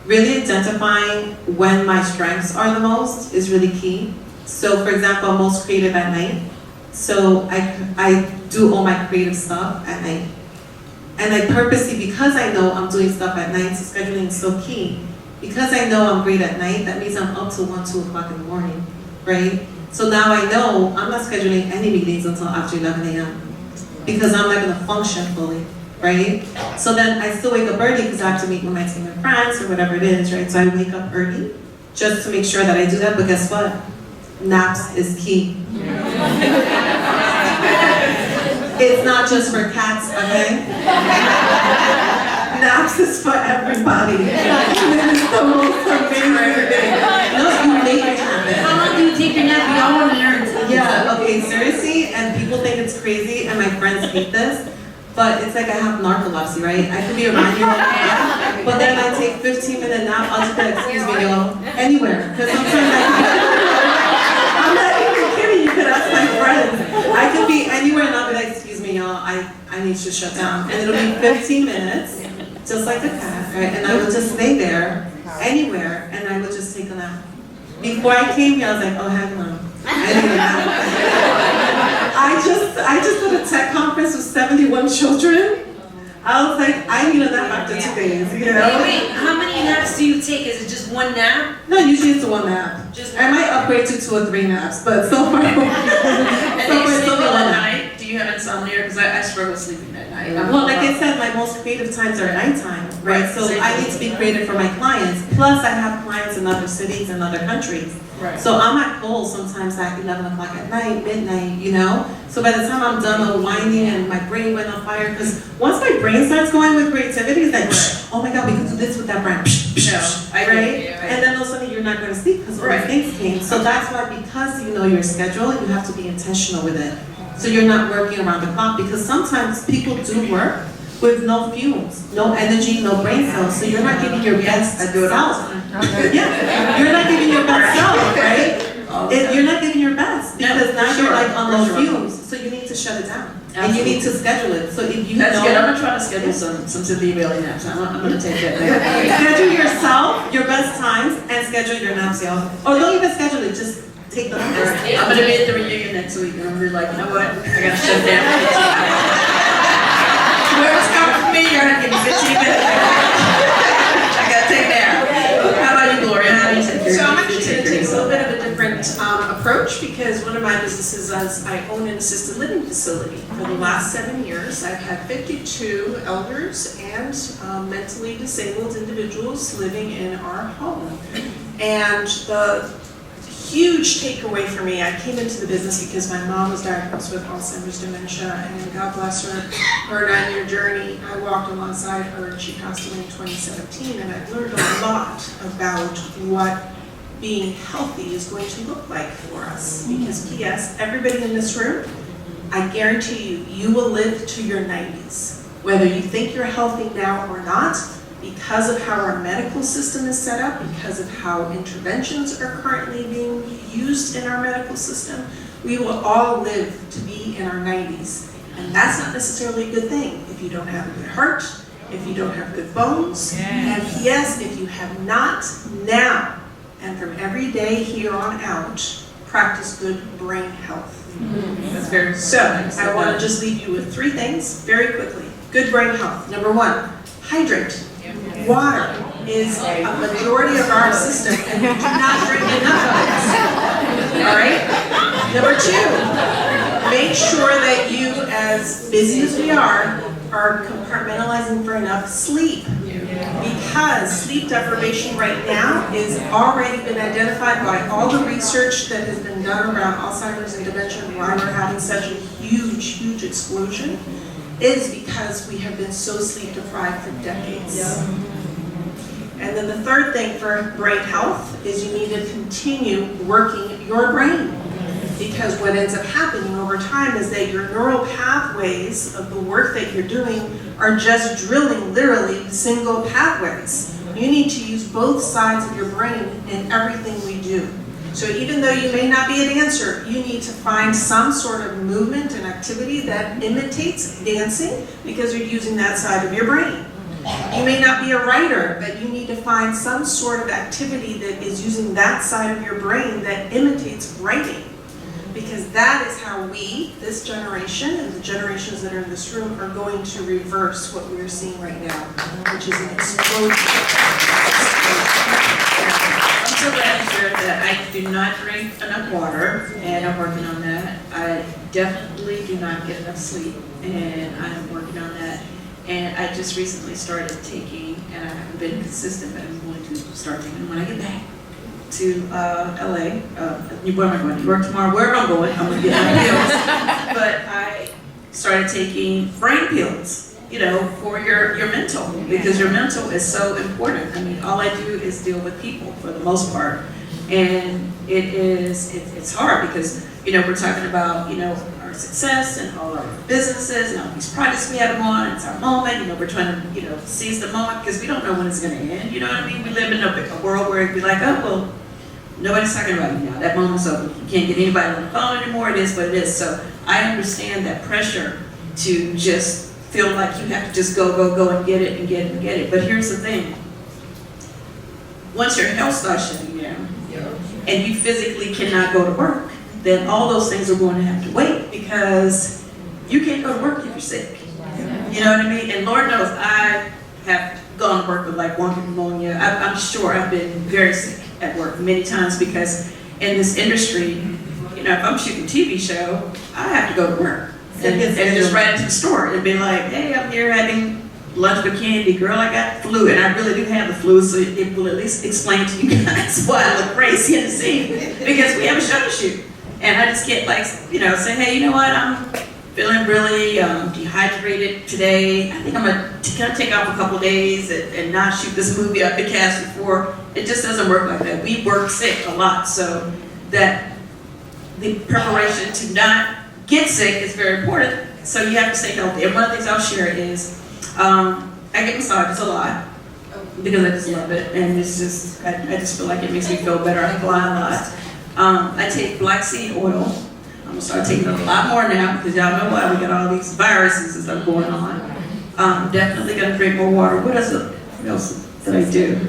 Really identifying when my strengths are the most is really key. So for example, I'm most creative at night. So I do all my creative stuff at night. And I purposely, because I know I'm doing stuff at night, so scheduling is so key. Because I know I'm great at night, that means I'm up till 1, 2 o'clock in the morning, right? So now I know I'm not scheduling any meetings until after 11 a.m. because I'm not gonna function fully, right? So then I still wake up early because I have to meet with my team in France or whatever it is, right? So I wake up early just to make sure that I do that, but guess what? Naps is key. It's not just for cats, okay? Naps is for everybody. And it's the most amazing thing. No, you make it happen. How long do you take your nap? We all want to learn. Yeah, okay, seriously, and people think it's crazy, and my friends hate this, but it's like I have narcolepsy, right? I could be around you all the time, but then I take 15-minute nap, I'll just be like, excuse me, yo, anywhere. Because sometimes I'm not even kidding, you could ask my friends. I could be anywhere and I'll be like, excuse me, y'all, I need to shut down. And it'll be 15 minutes, just like a cat, right? And I would just lay there, anywhere, and I would just take a nap. Before I came here, I was like, oh, hang on. I need a nap. I just did a tech conference with 71 children. I was like, I need a nap after 2 days, you know? Wait, how many naps do you take? Is it just one nap? No, usually it's one nap. I might upgrade to 2 or 3 naps, but so far, And do you it's sleep only well one at nap. night? Do you have insomnia? Because I struggle sleeping at night. Well, like I said, my most creative times are nighttime, right? So I need to be creative for my clients. Plus, I have clients in other cities and other countries. Right. So I'm at calls sometimes at 11 o'clock at night, midnight, you know? So by the time I'm done unwinding and my brain went on fire, because once my brain starts going with creativity, it's like, oh my God, we could do this with that brand. Right? And then all of a sudden you're not going to sleep because all the things came. So that's why, because you know your schedule, you have to be intentional with it. So you're not working around the clock, because sometimes people do work with no fumes, no energy, no brain cells. So you're not giving your best self. Yeah, you're not giving your best self, right? You're not giving your best because now you're like on low fumes. So you need to shut it down. And you need to schedule it. So if you That's know, good. I'm gonna try to schedule some Cynthia Bailey naps. I'm gonna take that. schedule yourself, your best times, and schedule your naps, y'all. Or don't even schedule it, just take the numbers. I'm gonna be at the reunion next week, and I'm gonna be like, you know what? I gotta shut down. Whoever's coming for me, you're gonna give me 15 minutes. I gotta take that. How about you, Gloria? How do you take care of So I'm actually take going to care take of a little yourself? bit of a different approach, because one of my businesses is I own an assisted living facility. For the last 7 years, I've had 52 elders and mentally disabled individuals living in our home. And the huge takeaway for me, I came into the business because my mom was diagnosed with Alzheimer's dementia, and God bless her 9-year journey, I walked alongside her, and she passed away in 2017, and I've learned a lot about what being healthy is going to look like for us. Because P.S., everybody in this room, I guarantee you, you will live to your 90s. Whether you think you're healthy now or not, because of how our medical system is set up, because of how interventions are currently being used in our medical system, we will all live to be in our 90s. And that's not necessarily a good thing if you don't have a good heart, if you don't have good bones, and yes, if you have not now, and from every day here on out, practice good brain health. That's very So, I want to just leave you with 3 things very quickly. Good brain health. Number 1, hydrate. Water is a majority of our system, and we do not drink enough of it. All right? Number 2, make sure that you, as busy as we are compartmentalizing for enough sleep. Because sleep deprivation right now is already been identified by all the research that has been done around Alzheimer's and dementia, and why we're having such a huge explosion, is because we have been so sleep deprived for decades. And then the third thing for brain health is you need to continue working your brain. Because what ends up happening over time is that your neural pathways of the work that you're doing are just drilling literally single pathways. You need to use both sides of your brain in everything we do. So even though you may not be a dancer, you need to find some sort of movement and activity that imitates dancing because you're using that side of your brain. You may not be a writer, but you need to find some sort of activity that is using that side of your brain that imitates writing. Because that is how we, this generation, and the generations that are in this room, are going to reverse what we are seeing right now, which is an explosion. I'm so glad to hear that I do not drink enough water, and I'm working on that. I definitely do not get enough sleep, and I'm working on that. And I just recently started taking, and I haven't been consistent, but I'm going to start taking them when I get back to LA. Where am I going? New York tomorrow. Wherever I'm going, I'm going to get my pills. But I started taking brain pills, you know, for your mental, because your mental is so important. I mean, all I do is deal with people for the most part. And it's hard because, you know, we're talking about, you know, our success and all our businesses and all these projects we have on. It's our moment, you know, we're trying to, you know, seize the moment because we don't know when it's going to end. You know what I mean? We live in a world where it'd be like, oh, well, nobody's talking about you now. That moment's over. You can't get anybody on the phone anymore. It is what it is. So I understand that pressure to just feel like you have to just go and get it and get it and get it. But here's the thing. Once your health starts shutting down and you physically cannot go to work, then all those things are going to have to wait because you can't go to work if you're sick. You know what I mean? And Lord knows I have gone to work with like wonky pneumonia. I'm sure I've been very sick at work many times because in this industry, you know, if I'm shooting a TV show, I have to go to work and just right into the store and be like, hey, I'm here having lunch with candy, girl, I got the flu, and I really do have the flu, so it will at least explain to you guys why I look crazy in the scene, because we have a show to shoot. And I just get like, you know, say, hey, you know what, I'm feeling really dehydrated today. I think I'm gonna take off a couple days and not shoot this movie I've been cast before. It just doesn't work like that. We work sick a lot, so that the preparation to not get sick is very important. So you have to stay healthy. And one of the things I'll share is, I get massages a lot because I just love it, and it's just I just feel like it makes me feel better. I fly a lot. I take black seed oil. I'm gonna start taking it a lot more now because y'all know why we got all these viruses and stuff going on. Definitely gonna drink more water. What else did I do?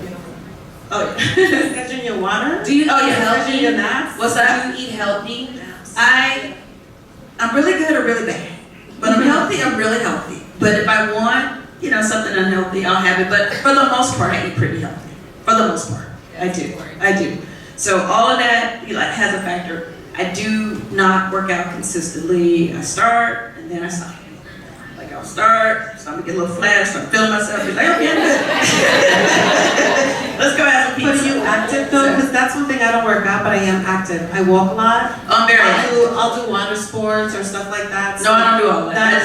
Oh yeah. Schedule your water? Do you eat Schedule your healthy? naps? What's that? Do you eat healthy? I'm really good or really bad. But I'm healthy, I'm really healthy. But if I want, you know, something unhealthy, I'll have it. But for the most part, I eat pretty healthy. For the most part, I do. So all of that has a factor. I do not work out consistently. I start and then I stop. Like I'll start, so I'm gonna get a little flat, start feeling myself, be like, okay, I'm good. Let's go have some pizza. But are you active though? Because that's one thing I don't work out, but I am active. I walk a lot. I'm very active. I'll do water sports or stuff like that. No, I don't do all that.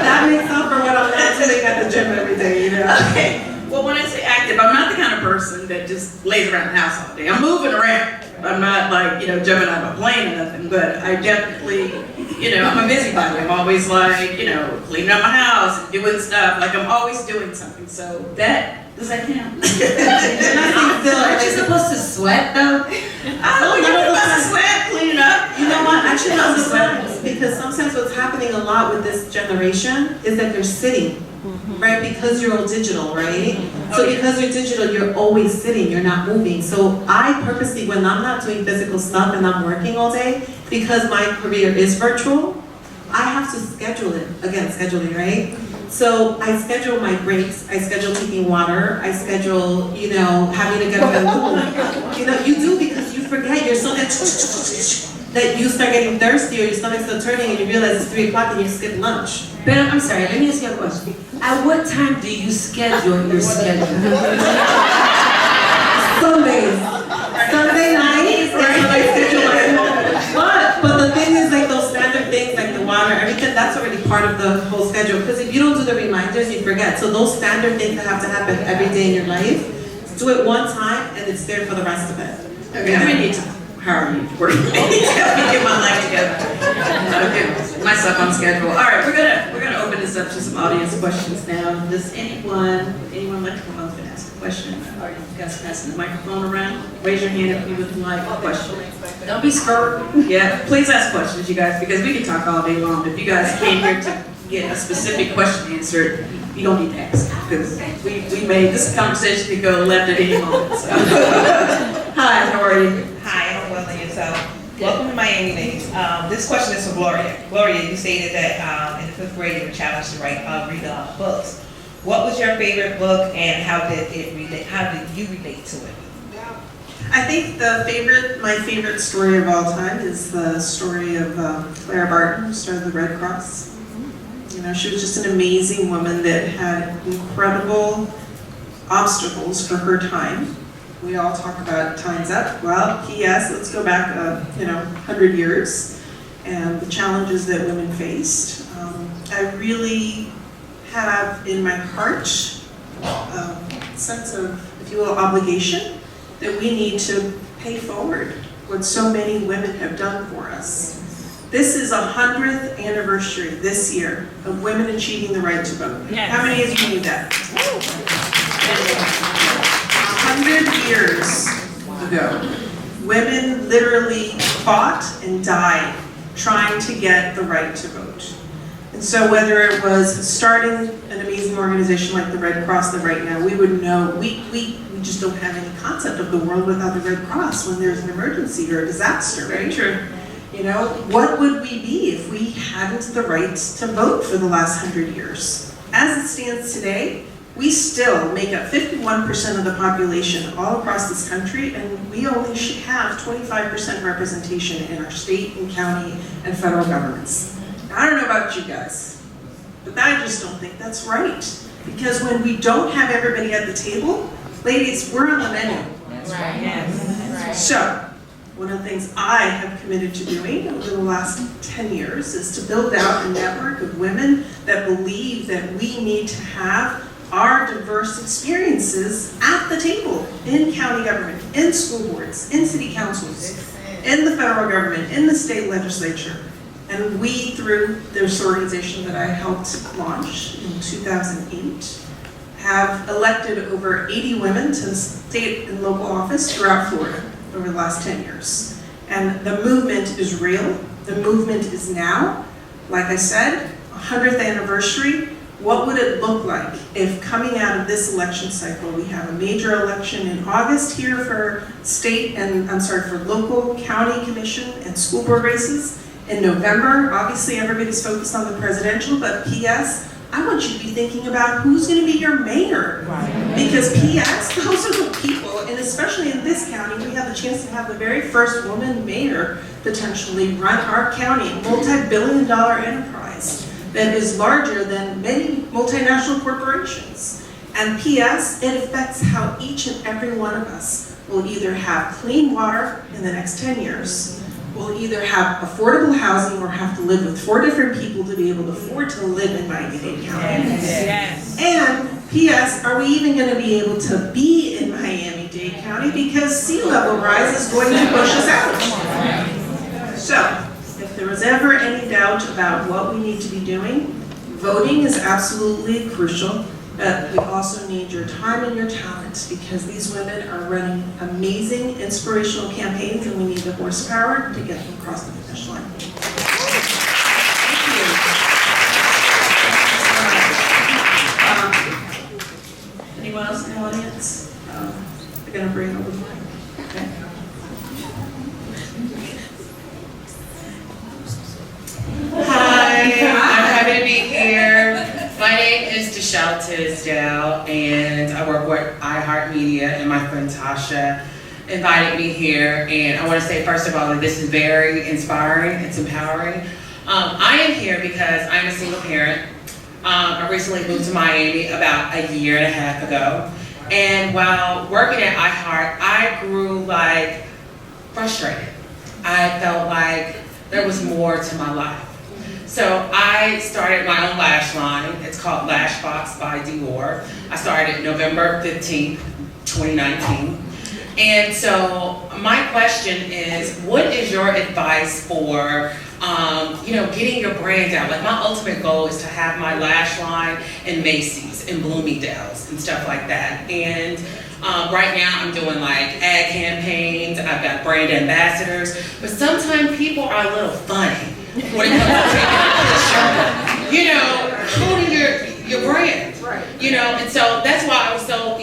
That makes up for what I'm not doing at the gym every day, you know? Okay. Well, when I say active, I'm not the kind of person person that just lays around the house all day. I'm moving around. I'm not like, jumping out of a plane or nothing, but I definitely, I'm a busybody. I'm always like, cleaning up my house and doing stuff. Like I'm always doing something. So does that count? Aren't you supposed to sweat though? Oh, you're supposed to sweat, clean up. You know what? Actually, not sometimes, because sometimes what's happening a lot with this generation is that they're sitting, right? Because you're all digital, right? So because you're digital, you're always sitting, you're not moving. So I purposely, when I'm not doing physical stuff and I'm working all day, because my career is virtual, I have to schedule it. Again, scheduling, right? So I schedule my breaks, I schedule taking water, I schedule, having to get up and move. You do because you forget, you're so that you start getting thirsty or your stomach's still turning and you realize it's 3 o'clock and you skip lunch. But I'm sorry, let me ask you a question. At what time do you schedule your schedule? Sundays. Sunday nights, that's when I schedule my home. But the thing is, like those standard things, like the water, everything, that's already part of the whole schedule. Because if you don't do the reminders, you forget. So those standard things that have to happen every day in your life, do it one time and it's there for the rest of it. Okay, I'm gonna need to hire you to work with me. Help me get my life together. Okay, myself on schedule. All right, we're gonna open this up to some audience questions now. Does anyone like to come up and ask a question? Are you guys passing the microphone around? Raise your hand if you would like a question. Don't be scared. Yeah, please ask questions, you guys, because we can talk all day long. If you guys came here to get a specific question answered, you don't need to ask, because we made this conversation to go left at any moment. So. Hi, how are you? Hi, I'm well and yourself. Welcome to Miami Ladies. This question is for Gloria. Gloria, you stated that in the 5th grade you were challenged to read books. What was your favorite book and how did you relate to it? I think my favorite story of all time is the story of Clara Barton, who started the Red Cross. She was just an amazing woman that had incredible obstacles for her time. We all talk about time's up. Well, P.S., let's go back 100 years and the challenges that women faced. I really have in my heart a sense of, if you will, obligation that we need to pay forward what so many women have done for us. This is 100th anniversary this year of women achieving the right to vote. Yes. How many of you knew that? 100 years ago, women literally fought and died trying to get the right to vote. And so whether it was starting an amazing organization like the Red Cross that right now, we would know, we just don't have any concept of the world without the Red Cross when there's an emergency or a disaster, right? True. What would we be if we hadn't the right to vote for the last 100 years? As it stands today, we still make up 51% of the population all across this country, and we only should have 25% representation in our state and county and federal governments. Now, I don't know about you guys, but I just don't think that's right. Because when we don't have everybody at the table, ladies, we're on the menu. That's right. Yes. So, one of the things I have committed to doing over the last 10 years is to build out a network of women that believe that we need to have our diverse experiences at the table, in county government, in school boards, in city councils, in the federal government, in the state legislature. And we, through this organization that I helped launch in 2008, have elected over 80 women to state and local office throughout Florida over the last 10 years. And the movement is real. The movement is now. Like I said, 100th anniversary. What would it look like if coming out of this election cycle, we have a major election in August here for for local, county commission and school board races. In November, obviously everybody's focused on the presidential, but P.S., I want you to be thinking about who's going to be your mayor. Right. Because P.S., those are the people, and especially in this county, we have the chance to have the very first woman mayor potentially run our county, a multi-billion-dollar enterprise that is larger than many multinational corporations. And P.S., it affects how each and every one of us will either have clean water in the next 10 years, will either have affordable housing or have to live with 4 different people to be able to afford to live in Miami-Dade County. Yes. And P.S., are we even going to be able to be in Miami-Dade Dade County because sea level rise is going to push us out. So, if there was ever any doubt about what we need to be doing, voting is absolutely crucial, but we also need your time and your talents because these women are running amazing, inspirational campaigns and we need the horsepower to get them across the finish line. Anyone else in the audience? We're gonna bring over the mic. Okay. Hi, I'm happy to be here. My name is Deshelle Tisdale, and I work with iHeartMedia, and my friend Tasha invited me here. And I want to say, first of all, that this is very inspiring. It's empowering. I am here because I'm a single parent. I recently moved to Miami about a year and a half ago. And while working at iHeart, I grew like frustrated. I felt like there was more to my life. So I started my own lash line. It's called Lashbox by Dior. I started November 15th, 2019. And so my question is, what is your advice for getting your brand out? Like my ultimate goal is to have my lash line in Macy's and Bloomingdale's and stuff like that. And right now I'm doing like ad campaigns, I've got brand ambassadors, but sometimes people are a little funny when it comes to taking a picture, holding your brand. Right. And so that's why I was so,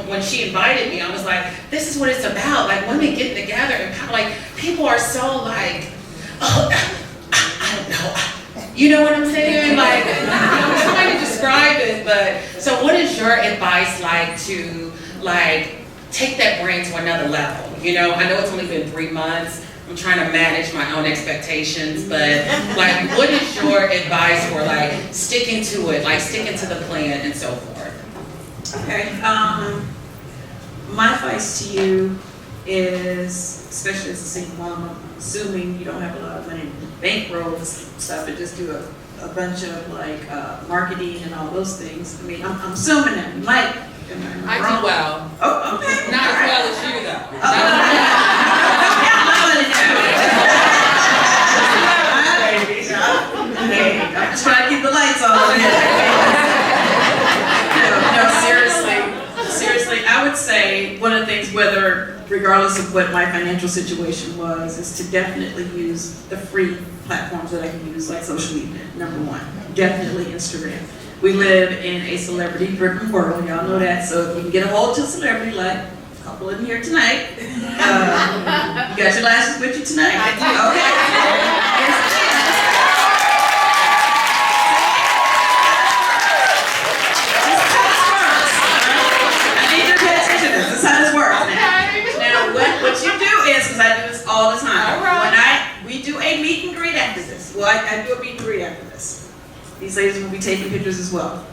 when she invited me, I was like, this is what it's about, like women getting together and like people are so like, oh, I don't know. You know what I'm saying? Like, I'm trying to describe it, but so what is your advice like to like take that brand to another level? I know it's only been 3 months. I'm trying to manage my own expectations, but like, what is your advice for like sticking to it, like sticking to the plan and so forth? Okay. My advice to you is, especially as a single mom, I'm assuming you don't have a lot of money to bankroll and stuff, and just do a bunch of like marketing and all those things. I mean, I'm assuming that you might. I do well. Oh, okay. Not as well as you, though. I'm just trying to keep the lights on. Seriously, I would say one of the things, regardless of what my financial situation was, is to definitely use the free platforms that I can use, like social media, number one. Definitely Instagram. We live in a celebrity-driven world, y'all know that, so if you can get a hold of a celebrity, like a couple in here tonight, you got your lashes with you tonight? I do. Okay. I need you to pay attention to this. This is how this works now. Now, what you do is, because I do this all the time, we do a meet and greet after this. Well, I do a meet and greet after this. These ladies will be taking pictures as well.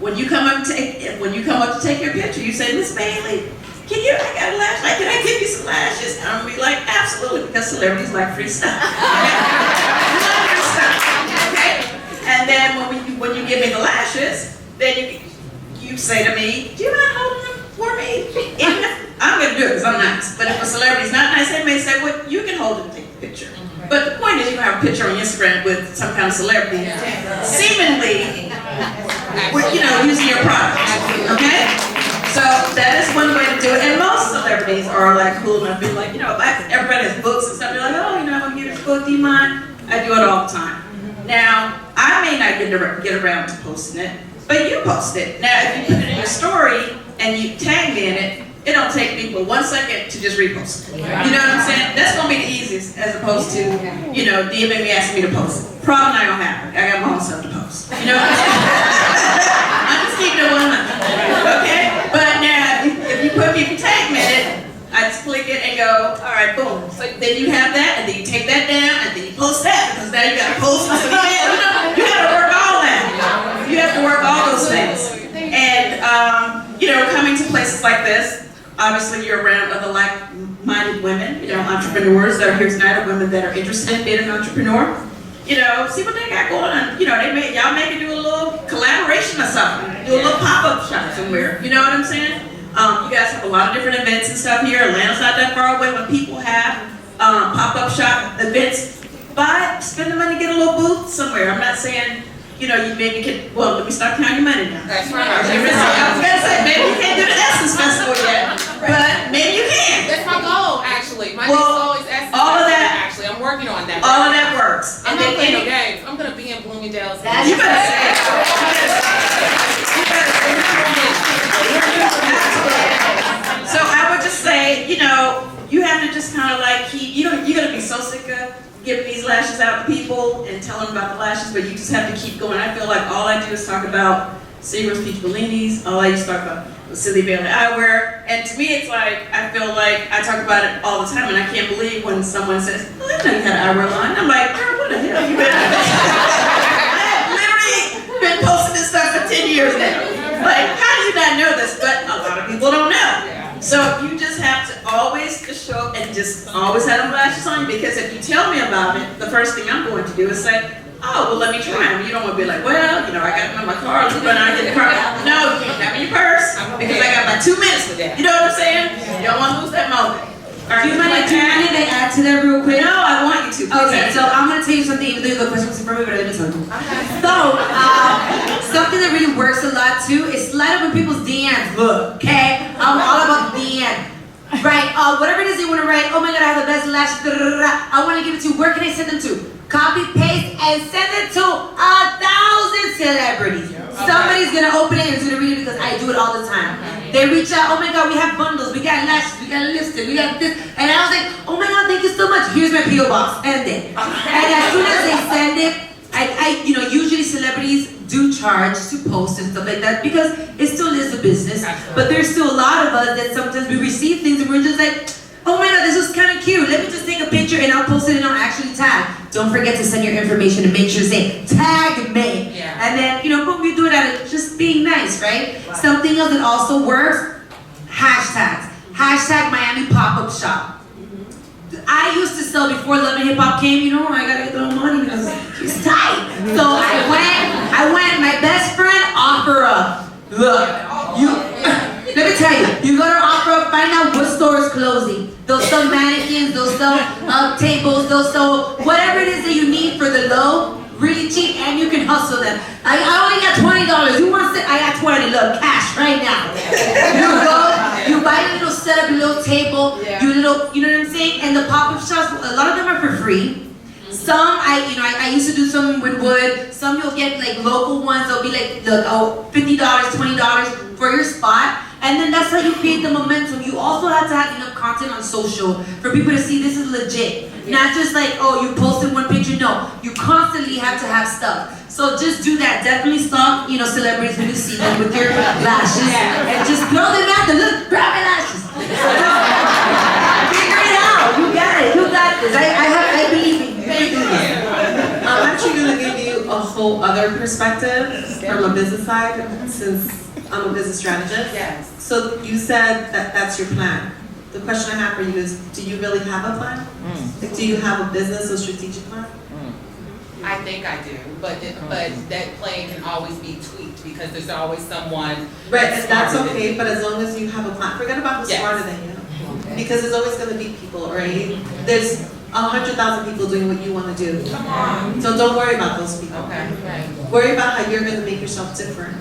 When you come up to take your picture, you say, Miss Bailey, I got a lash line, can I give you some lashes? And I'm gonna be like, absolutely, because celebrities like free stuff. Okay? And then when you give me the lashes, then you say to me, do you mind holding them for me? Even if, I'm gonna do it because I'm nice, but if a celebrity's not nice, they may say, well, you can hold it and take a picture. But the point is, you have a picture on Instagram with some kind of celebrity, seemingly, using your product. Okay? So that is one way to do it. And most celebrities are like cool enough, be like, everybody has books and stuff. They're like, oh, I'm gonna give you this book. Do you mind? I do it all the time. Now, I may not get around to posting it, but you post it. Now, if you put it in your story and you tag me in it, it don't take me but 1 second to just repost it. You know what I'm saying? That's gonna be the easiest, as opposed to, DMing me asking me to post it. Probably not gonna happen. I got my own stuff to post. You know what I'm saying? I'm just keeping it 100. Okay? But now, if you tag me in it, I just click it and go, all right, boom. So then you have that, and then you take that down, and then you post that, because now you gotta post it. You gotta work all that. You have to work all those things. And, coming to places like this, obviously you're around other like-minded women, entrepreneurs that are here tonight, or women that are interested in being an entrepreneur. See what they got going on. Y'all maybe do a little collaboration or something. Do a little pop-up shop somewhere. You know what I'm saying? You guys have a lot of different events and stuff here. Atlanta's not that far away. When people have pop-up shop events, spend the money, get a little booth somewhere. I'm not saying, you maybe can, well, let me start counting your money now. That's right. I was gonna say, maybe you can't do the Essence Festival yet, but maybe you can. That's my goal, actually. My Well, next goal is Essence all of Festival, that- actually. I'm working on that. All of that works. I'm And not then playing no any, games. I'm gonna be in Bloomingdale's. you better say it. You better say it. So I would just say, you have to just kind of like keep, you're gonna be so sick of giving these lashes out to people and telling them about the lashes, but you just have to keep going. I feel like all I do is talk about Seagram's Peach Bellinis, all I used to talk about was Cynthia Bailey eyewear, and to me it's like, I feel like I talk about it all the time, and I can't believe when someone says, oh, I know you had an eyewear line. I'm like, girl, what the hell you been I've literally been posting this stuff for 10 years now. Like, how do you not know this? But a lot of people don't know. So you just have to always just show up and just always have them lashes on you, because if you tell me about it, the first thing I'm going to do is say, oh, well, let me try them. You don't want to be like, well, I got them in my car, but I get the car. No, you can't have them in your purse, because I got about 2 minutes with that. You know what I'm saying? You don't want to lose that moment. All right, Do you mind if I add to that real quick? No, I want you to. Okay, so I'm gonna tell you something, even though the question was for me, but let me tell you. So, something that really works a lot too is slide up in people's DMs. Look, okay? I'm all about the DM. Right, whatever it is you wanna write, oh my god, I have the best lashes, I wanna give it to you, where can I send them to? Copy, paste, and send it to 1,000 celebrities. Somebody's gonna open it and is gonna read it, because I do it all the time. They reach out, oh my god, we have bundles, we got lashes, we got lipstick, we got this. And I was like, oh my god, thank you so much. Here's my P.O. box. End it. And as soon as they send it, I usually celebrities do charge to post and stuff like that, because it still is a business. But there's still a lot of us that sometimes we receive things and we're just like, oh my god, this was kind of cute. Let me just take a picture and I'll post it and I'll actually tag. Don't forget to send your information and make sure to say, tag me. Yeah. And then, boom, you do it out of just being nice, right? Wow. Something else that also works, hashtags. Hashtag Miami Pop-Up Shop. I used to sell before Love and Hip Hop came, I gotta get the money because it's tight. So I went, my best friend, OfferUp. Look, let me tell you, you go to OfferUp, find out what store is closing. They'll sell mannequins, they'll sell tables, they'll sell whatever it is that you need for the low, really cheap, and you can hustle them. I only got $20. Who wants it? I got 20. Look, cash right now. You go, you buy a little setup, a little table, you know what I'm saying? And the pop-up shops, a lot of them are for free. Some, I used to do some with wood. Some you'll get like local ones. They'll be like, look, $50, $20 for your spot. And then that's how you create the momentum. You also have to have enough content on social for people to see this is legit. Not just like, oh, you posted one picture. No, you constantly have to have stuff. So just do that. Definitely stalk, celebrities when you see them with your lashes. And just throw them out there. Look, grab my lashes. Figure it out. You got it. You got this. I believe in you. I'm actually going to give you a whole other perspective from a business side, since I'm a business strategist. Yes. So you said that that's your plan. The question I have for you is, do you really have a plan? Like, do you have a business or strategic plan? I think I do, but that plan can always be tweaked because there's always someone. Right, and that's okay, but as long as you have a plan, forget about who's Yes. smarter than you. Because there's always going to be people, right? There's 100,000 people doing what you want to do. Come on. So don't worry about those people. Okay. Right. Worry about how you're going to make yourself different,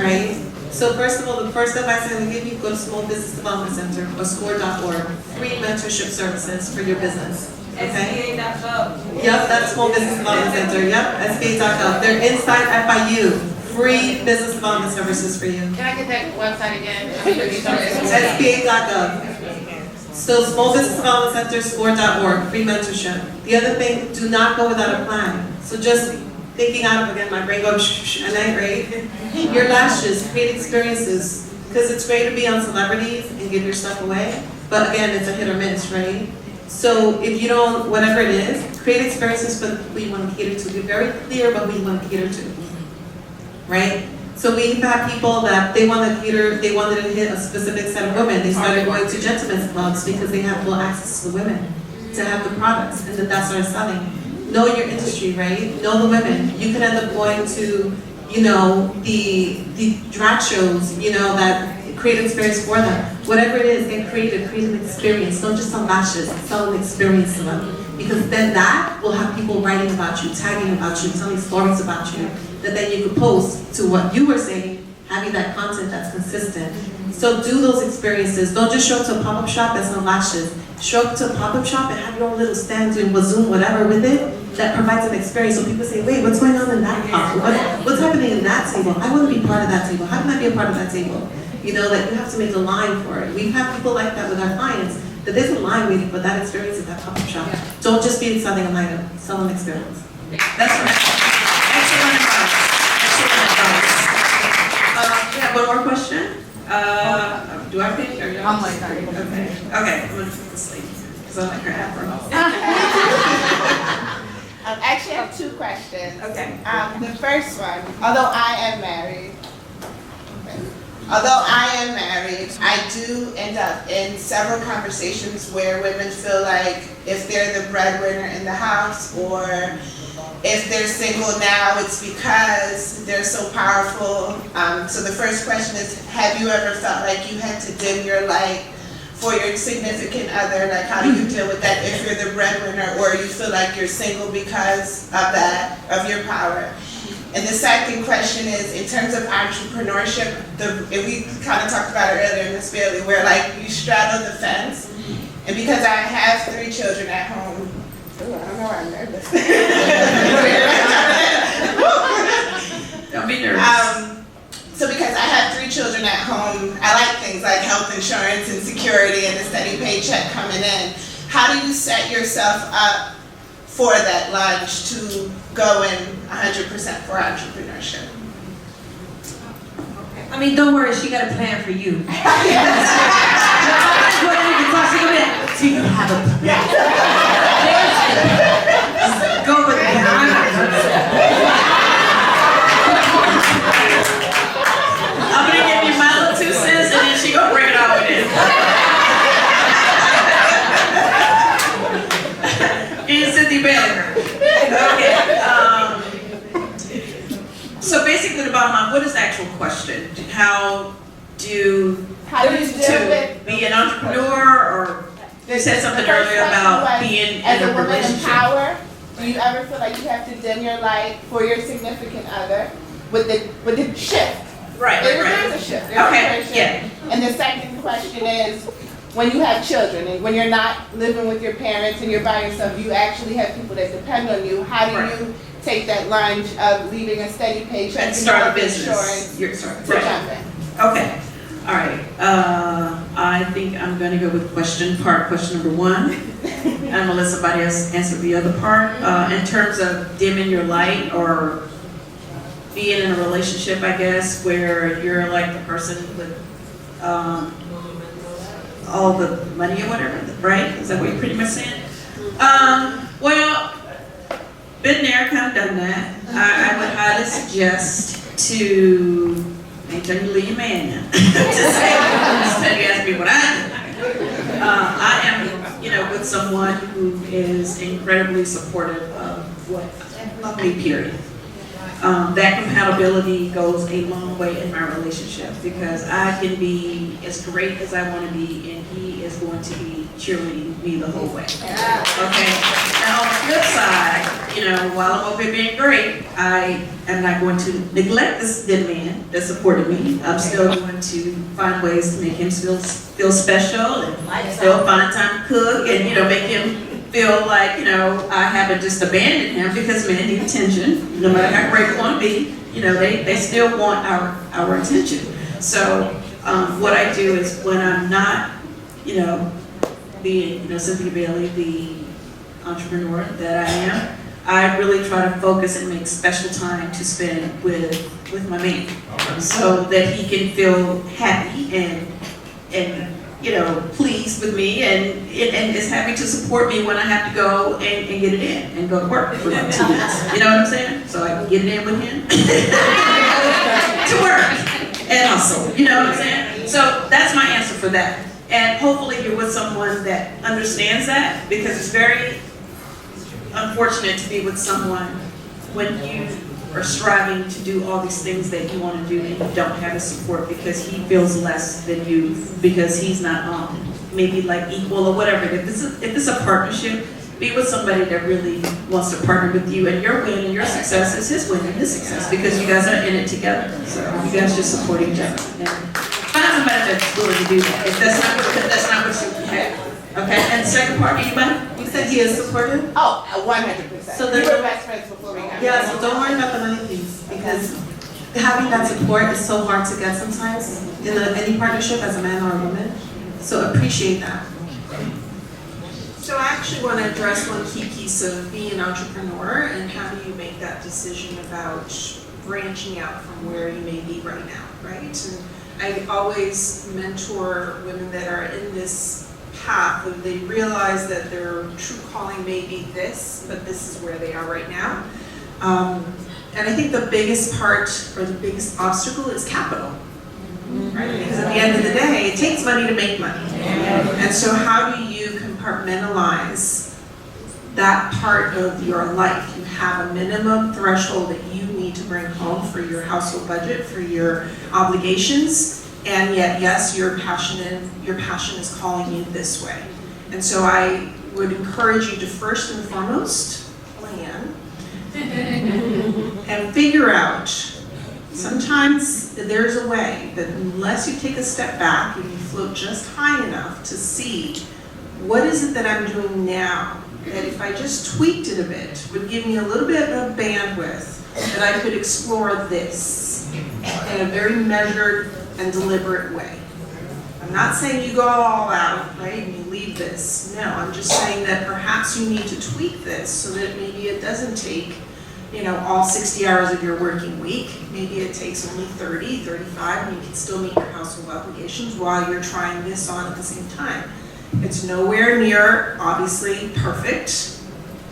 right? So first of all, the first advice I'm going to give you, go to Small Business Development Center or SCORE.org, free mentorship services for your business. Okay? SBA.gov. Yep, that's Small Business Development Center. Yep, SBA.gov. They're inside FIU. Free business development services for you. Can I get that website again? SBA.gov. So Small Business Development Center, SCORE.org, free mentorship. The other thing, do not go without a plan. So just thinking out of, again, my brain goes shh, and then, right? Your lashes, create experiences. Because it's great to be on celebrities and give your stuff away. But again, it's a hit or miss, right? So if you don't, whatever it is, create experiences for the people you want to cater to. Be very clear about who you want to cater to, right? So we've had people that they wanted to hit a specific set of women. They started going to gentlemen's clubs because they have full access to the women, to have the products, and that started selling. Know your industry, right? Know the women. You could end up going to, the drag shows, that create an experience for them. Whatever it is, get creative, create an experience. Don't just sell lashes, sell an experience to them. Because then that will have people writing about you, tagging about you, telling stories about you, that then you could post to what you were saying, having that content that's consistent. So do those experiences. Don't just show up to a pop-up shop and sell lashes. Show up to a pop-up shop and have your own little stand doing Zoom, whatever with it, that provides an experience. So people say, wait, what's going on in that pop? What's happening in that table? I want to be part of that table. How can I be a part of that table? You know, that you have to make a line for it. We've had people like that with our clients, that there's a line waiting for that experience at that pop-up shop. Don't just be selling an item, sell an experience. That's right. Excellent advice. Excellent advice. We have one more question. Do I pick or you? I'm like, sorry. Okay. Okay. I'm gonna put this lady because I like her afro. Actually, I have two questions. Okay. The first one, although I am married, I do end up in several conversations where women feel like if they're the breadwinner in the house or if they're single now, it's because they're so powerful. So the first question is, have you ever felt like you had to dim your light for your significant other? Like, how do you deal with that if you're the breadwinner or you feel like you're single because of that, of your power? And the second question is, in terms of entrepreneurship, and we kind of talked about it earlier, Ms. Bailey, where like you straddle the fence. And because I have 3 children at home, ooh, I don't know why I'm nervous. Don't be nervous. So because I have 3 children at home, I like things like health insurance and security and a steady paycheck coming in. How do you set yourself up for that lunch to go in 100% for entrepreneurship? I mean, don't worry, she got a plan for you. Do you have a plan? Go with it. I'm gonna give you my little 2 cents and then she gonna bring it all in. And Cynthia Bailey. Okay. So basically, the bottom line, what is the actual question? How do you be an entrepreneur, or you said something earlier about being in a woman in relationship? power, do you ever feel like you have to dim your light for your significant other with the shift? Right. There's a shift. Okay, yeah. And the second question is, when you have children and when you're not living with your parents and you're by yourself, you actually have people that depend on you. How do you take that lunge of leaving a steady paycheck And start a business. insurance You're sorry. to jump in? Okay. All right. I think I'm going to go with question number 1. I'm going to let somebody else answer the other part. In terms of dimming your light or being in a relationship, I guess, where you're like the person with all the money or whatever, right? Is that what you're pretty much saying? Well, been there, kind of done that. I would highly suggest to make sure you leave your man now. Instead you ask me what I do. I am, with someone who is incredibly supportive of me, period. That compatibility goes a long way in my relationship because I can be as great as I want to be and he is going to be cheerleading me the whole way. Okay? Now on the flip side, while I'm over here being great, I am not going to neglect this dead man that supported me. I'm still going to find ways to make him feel special and still find time to cook and, make him feel like, I haven't just abandoned him because men need attention. No matter how great we want to be, they still want our attention. So what I do is when I'm not, being, Cynthia Bailey, the entrepreneur that I am, I really try to focus and make special time to spend with my man so that he can feel happy and pleased with me and is happy to support me when I have to go and get it in and go to work for like 2 minutes. You know what I'm saying? So I can get it in with him to work and hustle. You know what I'm saying? So that's my answer for that. And hopefully you're with someone that understands that because it's very unfortunate to be with someone when you or striving to do all these things that you want to do and you don't have his support because he feels less than you because he's not maybe like equal or whatever. If it's a partnership, be with somebody that really wants to partner with you, and your win and your success is his win and his success because you guys are in it together. So you guys just support each other. And find somebody that's willing to do that. If that's not what you have. Okay, and the second part, anybody? You said he is supportive? Oh, 100%. So we then- were best friends before we got Yeah, married. so don't worry about the money piece, because having that support is so hard to get sometimes in any partnership as a man or a woman. So appreciate that. So I actually want to address one key piece of being an entrepreneur and how do you make that decision about branching out from where you may be right now, right? And I always mentor women that are in this path of they realize that their true calling may be this, but this is where they are right now. And I think the biggest part or the biggest obstacle is capital. Right? Because at the end of the day, it takes money to make money. And so how do you compartmentalize that part of your life? You have a minimum threshold that you need to bring home for your household budget, for your obligations, and yet, yes, your passion is calling you this way. And so I would encourage you to first and foremost plan and figure out. Sometimes there's a way that unless you take a step back and you float just high enough to see what is it that I'm doing now that if I just tweaked it a bit would give me a little bit of bandwidth that I could explore this in a very measured and deliberate way. I'm not saying you go all out, right, and you leave this. No, I'm just saying that perhaps you need to tweak this so that maybe it doesn't take all 60 hours of your working week. Maybe it takes only 30, 35, and you can still meet your household obligations while you're trying this on at the same time. It's nowhere near, obviously, perfect.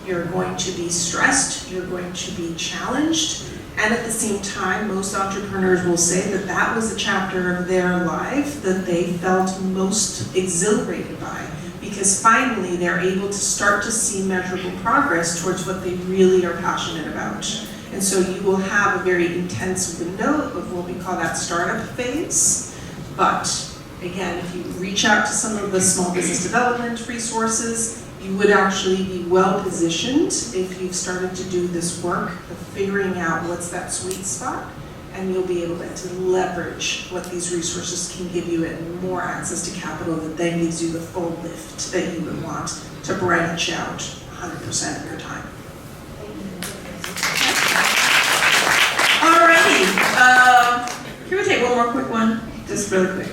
You're going to be stressed, you're going to be challenged, and at the same time, most entrepreneurs will say that that was the chapter of their life that they felt most exhilarated by. Because finally they're able to start to see measurable progress towards what they really are passionate about. And so you will have a very intense window of what we call that startup phase. But again, if you reach out to some of the small business development resources, you would actually be well positioned if you've started to do this work of figuring out what's that sweet spot. And you'll be able to leverage what these resources can give you and more access to capital that then gives you the full lift that you would want to branch out 100% of your time. Alrighty, can we take one more quick one? Just really quick.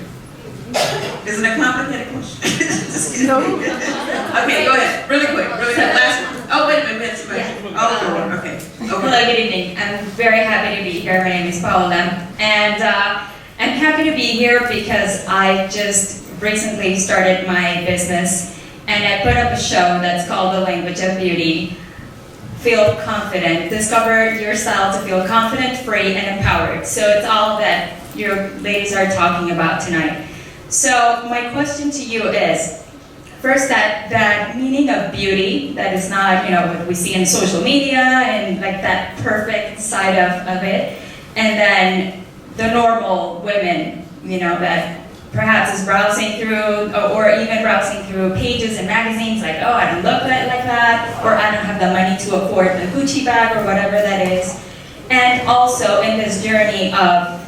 Is it a complicated question? Just kidding. No. Okay, go ahead, really quick, last one. Oh, wait a minute, we had somebody. Oh, Lord, okay. Hello, good evening. I'm very happy to be here. My name is Paola, and I'm happy to be here because I just recently started my business, and I put up a show that's called The Language of Beauty. Feel confident. Discover your style to feel confident, free, and empowered. So it's all that you ladies are talking about tonight. So my question to you is, first, that meaning of beauty that is not, what we see in social media and like that perfect side of it, and then the normal women, that perhaps is browsing through or even browsing through pages and magazines like, oh, I don't look like that, or I don't have the money to afford the Gucci bag or whatever that is. And also in this journey of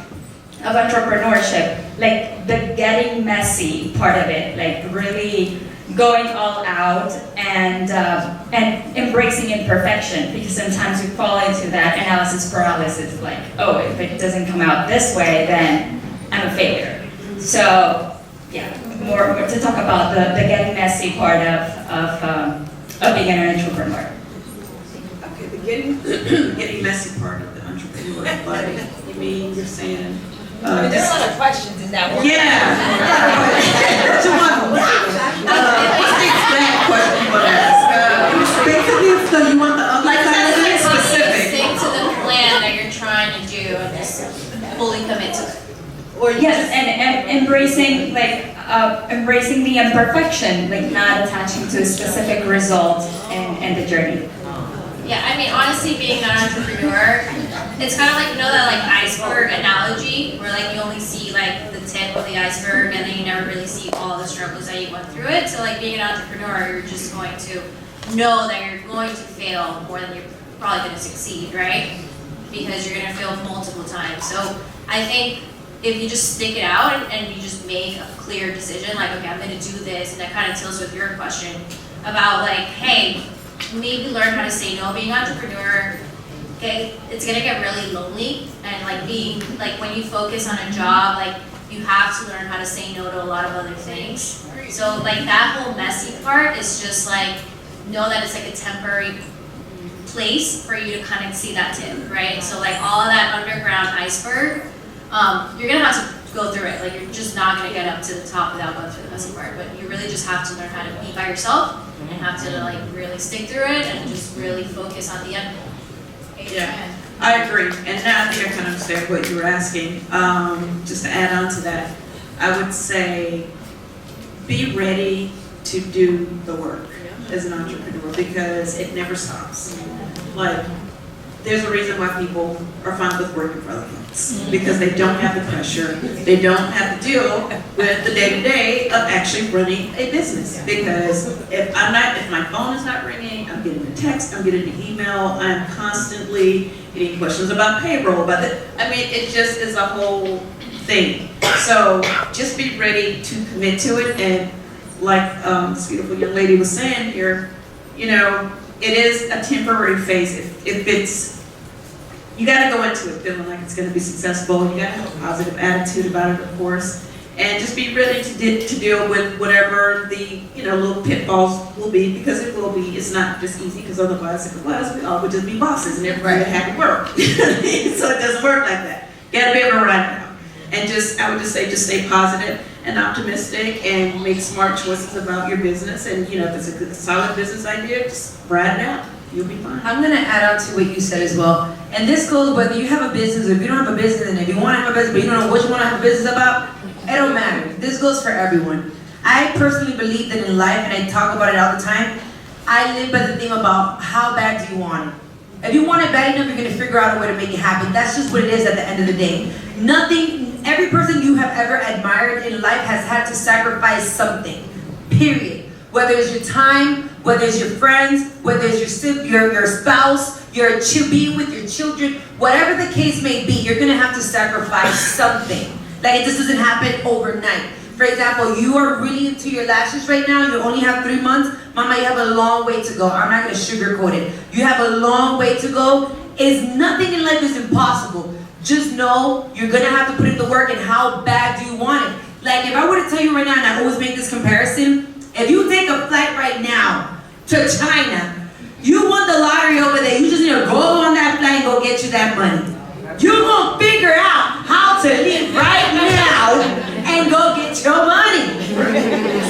entrepreneurship, like the getting messy part of it, like really going all out and embracing imperfection, because sometimes we fall into that analysis paralysis, like, oh, if it doesn't come out this way, then I'm a failure. So, yeah, more to talk about the getting messy part of being an entrepreneur. Okay, the getting messy part of the entrepreneur, like, you mean you're saying, there are a lot of questions in that one. yeah. What's the exact question you want to ask? Basically, so you want the other Like, side of it? specific. Stick to the plan that you're trying to do and just fully commit to it. Or yes, and embracing embracing the imperfection, like not attaching to a specific result and the journey. Yeah, I mean, honestly, being an entrepreneur, it's kind of like, you know, that like iceberg analogy where like you only see like the tip of the iceberg and then you never really see all the struggles that you went through it. So like being an entrepreneur, you're just going to know that you're going to fail more than you're probably going to succeed, right? Because you're going to fail multiple times. So I think if you just stick it out and you just make a clear decision, like, okay, I'm going to do this, and that kind of tilts with your question about like, hey, maybe learn how to say no. Being an entrepreneur, okay, it's going to get really lonely, and like being, like when you focus on a job, like you have to learn how to say no to a lot of other things. So like that whole messy part is just like, know that it's like a temporary place for you to kind of see that tip, right? So like all of that underground iceberg, you're gonna have to go through it. Like you're just not gonna get up to the top without going through the messy part. But you really just have to learn how to be by yourself and have to like really stick through it and just really focus on the end goal. Yeah, I agree. And now I think I kind of understand what you were asking. Just to add on to that, I would say be ready to do the work as an entrepreneur because it never stops. Like, there's a reason why people are fine with working for other folks because they don't have the pressure, they don't have to deal with the day-to-day of actually running a business. Because if my phone is not ringing, I'm getting a text, I'm getting an email, I'm constantly getting questions about payroll, it just is a whole thing. So just be ready to commit to it, and like this beautiful young lady was saying here, you know, it is a temporary phase. If it's, you got to go into it feeling like it's going to be successful. You got to have a positive attitude about it, of course, and just be ready to deal with whatever the little pitfalls will be, because it will be. It's not just easy, because otherwise, if it was, we all would just be bosses and everybody would have to work. So it doesn't work like that. You got to be able to ride it out, and I would just say, just stay positive and optimistic and make smart choices about your business. And if it's a good, solid business idea, just ride it out. You'll be fine. I'm gonna add on to what you said as well. And this goes whether you have a business or if you don't have a business, and if you want to have a business but you don't know what you want to have a business about, it don't matter. This goes for everyone. I personally believe that in life, and I talk about it all the time, I live by the theme about how bad do you want it. If you want it bad enough, you're gonna figure out a way to make it happen. That's just what it is at the end of the day. Every person you have ever admired in life has had to sacrifice something, period. Whether it's your time, whether it's your friends, whether it's your spouse, being with your children, whatever the case may be, you're gonna have to sacrifice something. Like, it just doesn't happen overnight. For example, you are really into your lashes right now, you only have 3 months. Mama, you have a long way to go. I'm not gonna sugarcoat it. You have a long way to go. Nothing in life is impossible. Just know you're gonna have to put in the work, and how bad do you want it? Like, if I were to tell you right now, and I always make this comparison, if you take a flight right now to China, you won the lottery over there, you just need to go on that flight and go get you that money. You're gonna figure out how to live right now and go get your money.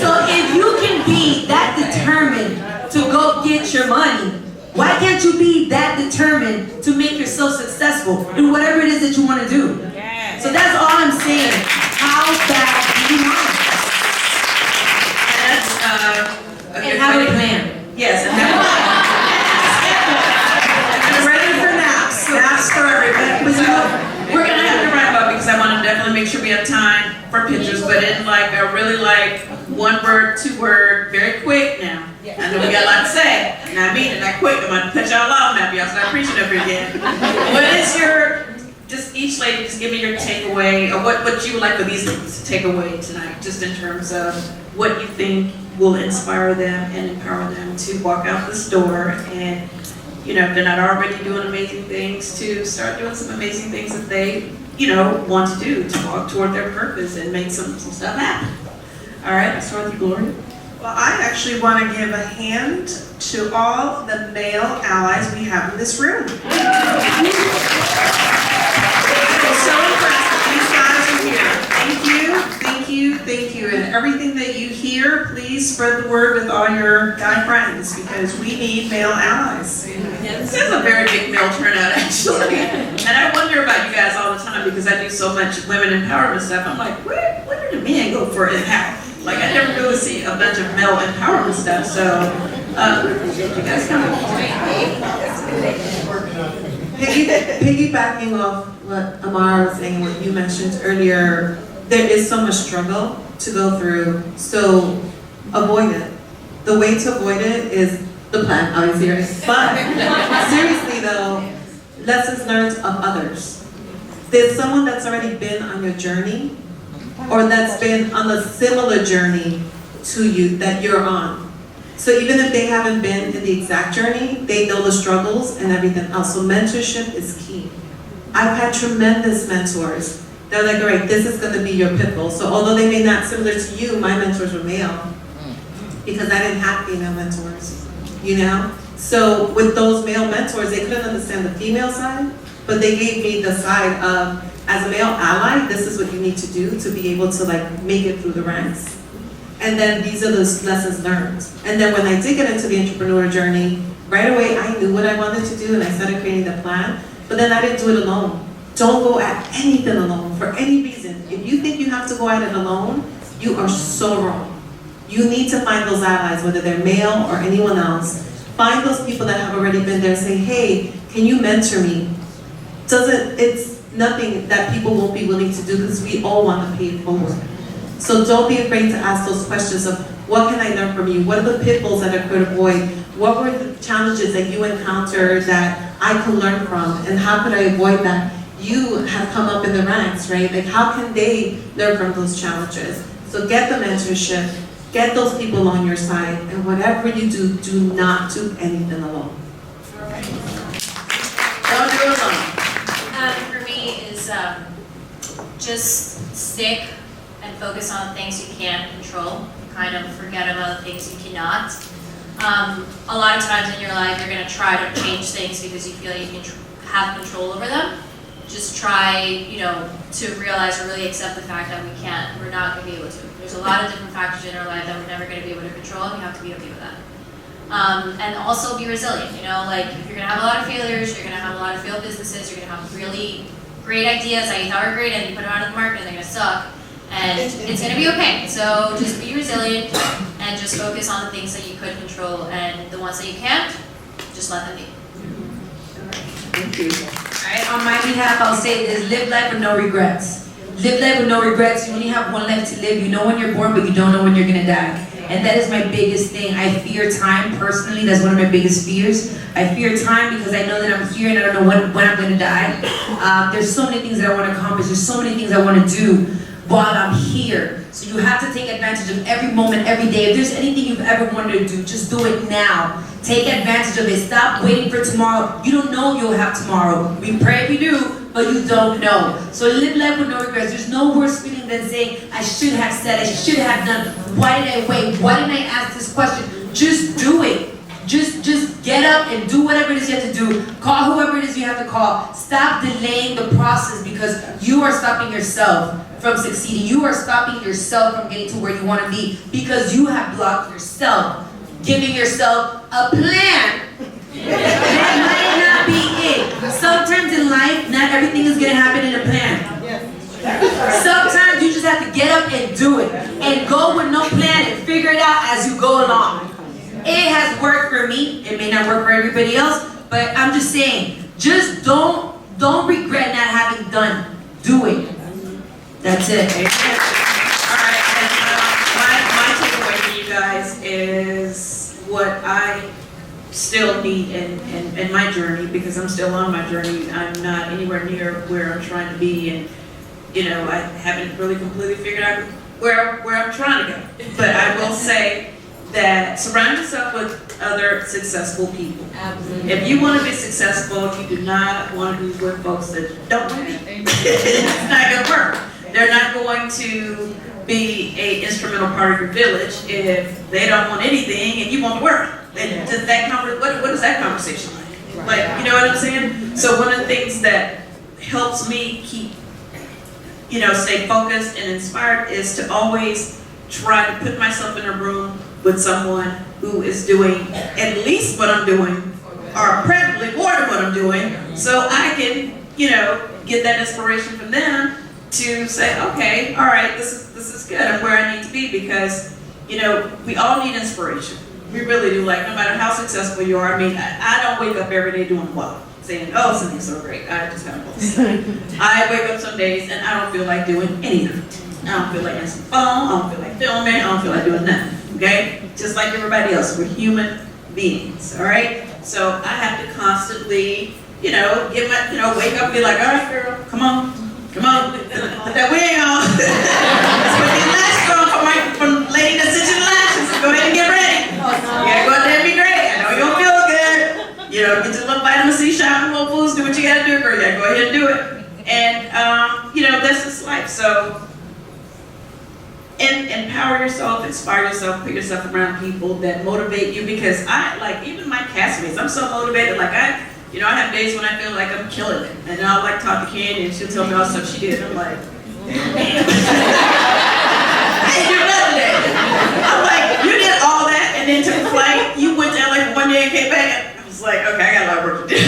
So if you can be that determined to go get your money, why can't you be that determined to make yourself successful in whatever it is that you want to do? Yes. So that's all I'm saying. How bad do you want it? And have a plan. Yes, and I'm ready for naps. Naps for everybody. We're gonna have to wrap up because I want to definitely make sure we have time for pictures, but in a really 1 word, 2 word, very quick now. I know we got a lot to say, and I mean it not quick. I'm gonna cut y'all off now, y'all start preaching over again. What is just each lady, just give me your takeaway, or what you would like for these ladies to take away tonight, just in terms of what you think will inspire them and empower them to walk out this door, and if they're not already doing amazing things, to start doing some amazing things that they want to do, to walk toward their purpose and make some stuff happen. All right, let's start with you, Gloria. Well, I actually want to give a hand to all the male allies we have in this room. I'm so impressed that these guys are here. Thank you, thank you, thank you. And everything that you hear, please spread the word with all your guy friends, because we need male allies. Yeah, this is a very big male turnout, actually. And I wonder about you guys all the time, because I do so much women empowerment stuff. I'm like, where do the men go for it and how? Like, I never really see a bunch of male empowerment stuff, so appreciate you guys coming. Piggybacking off what Amara was saying, what you mentioned earlier, there is so much struggle to go through, so avoid it. The way to avoid it is the plan, obviously, right? But seriously though, lessons learned of others. There's someone that's already been on your journey, or that's been on a similar journey to you that you're on. So even if they haven't been in the exact journey, they know the struggles and everything else. So mentorship is key. I've had tremendous mentors. They're like, all right, this is gonna be your pitbull. So although they may not similar to you, my mentors were male, because I didn't have female mentors, you know? So with those male mentors, they couldn't understand the female side, but they gave me the side of, as a male ally, this is what you need to do to be able to like make it through the ranks. And then these are the lessons learned. And then when I did get into the entrepreneur journey, right away I knew what I wanted to do and I started creating the plan, but then I didn't do it alone. Don't go at anything alone for any reason. If you think you have to go at it alone, you are so wrong. You need to find those allies, whether they're male or anyone else. Find those people that have already been there and say, hey, can you mentor me? It's nothing that people won't be willing to do because we all want to pay it forward. So don't be afraid to ask those questions of what can I learn from you? What are the pitfalls that I could avoid? What were the challenges that you encountered that I could learn from? And how could I avoid that? You have come up in the ranks, right? Like how can they learn from those challenges? So get the mentorship, get those people on your side, and whatever you do, do not do anything alone. Don't do it alone. For me is just stick and focus on the things you can control. Kind of forget about the things you cannot. A lot of times in your life, you're going to try to change things because you feel like you can have control over them. Just try, to realize or really accept the fact that we can't. We're not going to be able to. There's a lot of different factors in our life that we're never going to be able to control, and you have to be okay with that. And also be resilient. Like if you're going to have a lot of failures, you're going to have a lot of failed businesses, you're going to have really great ideas that you thought were great, and you put it out in the market, and they're going to suck. And it's going to be okay. So just be resilient and just focus on the things that you could control, and the ones that you can't, just let them be. Thank you. Alright, on my behalf, I'll say this: live life with no regrets. Live life with no regrets. You only have one life to live. You know when you're born, but you don't know when you're gonna die. And that is my biggest thing. I fear time personally. That's one of my biggest fears. I fear time because I know that I'm here and I don't know when I'm gonna die. There's so many things that I want to accomplish. There's so many things I want to do while I'm here. So you have to take advantage of every moment, every day. If there's anything you've ever wanted to do, just do it now. Take advantage of it. Stop waiting for tomorrow. You don't know you'll have tomorrow. We pray we do, but you don't know. So live life with no regrets. There's no worse feeling than saying, I should have said, I should have done. Why did I wait? Why didn't I ask this question? Just do it. Just get up and do whatever it is you have to do. Call whoever it is you have to call. Stop delaying the process because you are stopping yourself from succeeding. You are stopping yourself from getting to where you want to be because you have blocked yourself. Giving yourself a plan. That might not be it. Sometimes in life, not everything is going to happen in a plan. Sometimes you just have to get up and do it. And go with no plan and figure it out as you go along. It has worked for me. It may not work for everybody else, but I'm just saying, just don't regret not having done. Do it. That's it. Alright, and my takeaway for you guys is what I still need in my journey, because I'm still on my journey. I'm not anywhere near where I'm trying to be, and I haven't really completely figured out where I'm trying to go. But I will say that surround yourself with other successful people. Absolutely. If you want to be successful, you do not want to be with folks that don't want it. It's not going to work. They're not going to be an instrumental part of your village if they don't want anything and you want to work. And does that what is that conversation like? Like, you know what I'm saying? So one of the things that helps me keep, stay focused and inspired is to always try to put myself in a room with someone who is doing at least what I'm doing, or preferably more than what I'm doing, so I can, get that inspiration from them to say, okay, all right, this is good. I'm where I need to be, because, we all need inspiration. We really do. Like, no matter how successful you are, I don't wake up every day doing what? saying, oh, Cynthia's so great. I just have all this stuff. I wake up some days and I don't feel like doing any of it. I don't feel like answering the phone. I don't feel like filming. I don't feel like doing nothing. Okay? Just like everybody else. We're human beings. All right? So I have to constantly, wake up and be like, all right, girl, come on. Come on. Put that wig on. Let's put these lashes on from lady that sits in the lashes. Go ahead and get ready. You gotta go out there and be great. I know you don't feel good. Get your little vitamin C shot from Whole Foods. Do what you gotta do, girl. You gotta go ahead and do it. And, that's just life. So, empower yourself, inspire yourself, put yourself around people that motivate you, because even my castmates, I'm so motivated, I have days when I feel like I'm killing it, and I'll talk to Candy and she'll tell me all the stuff she did, and I'm like, damn. I didn't do nothing today. I'm like, you did all that and then took a flight, you went down for 1 day and came back, I was like, okay, I got a lot of work to do.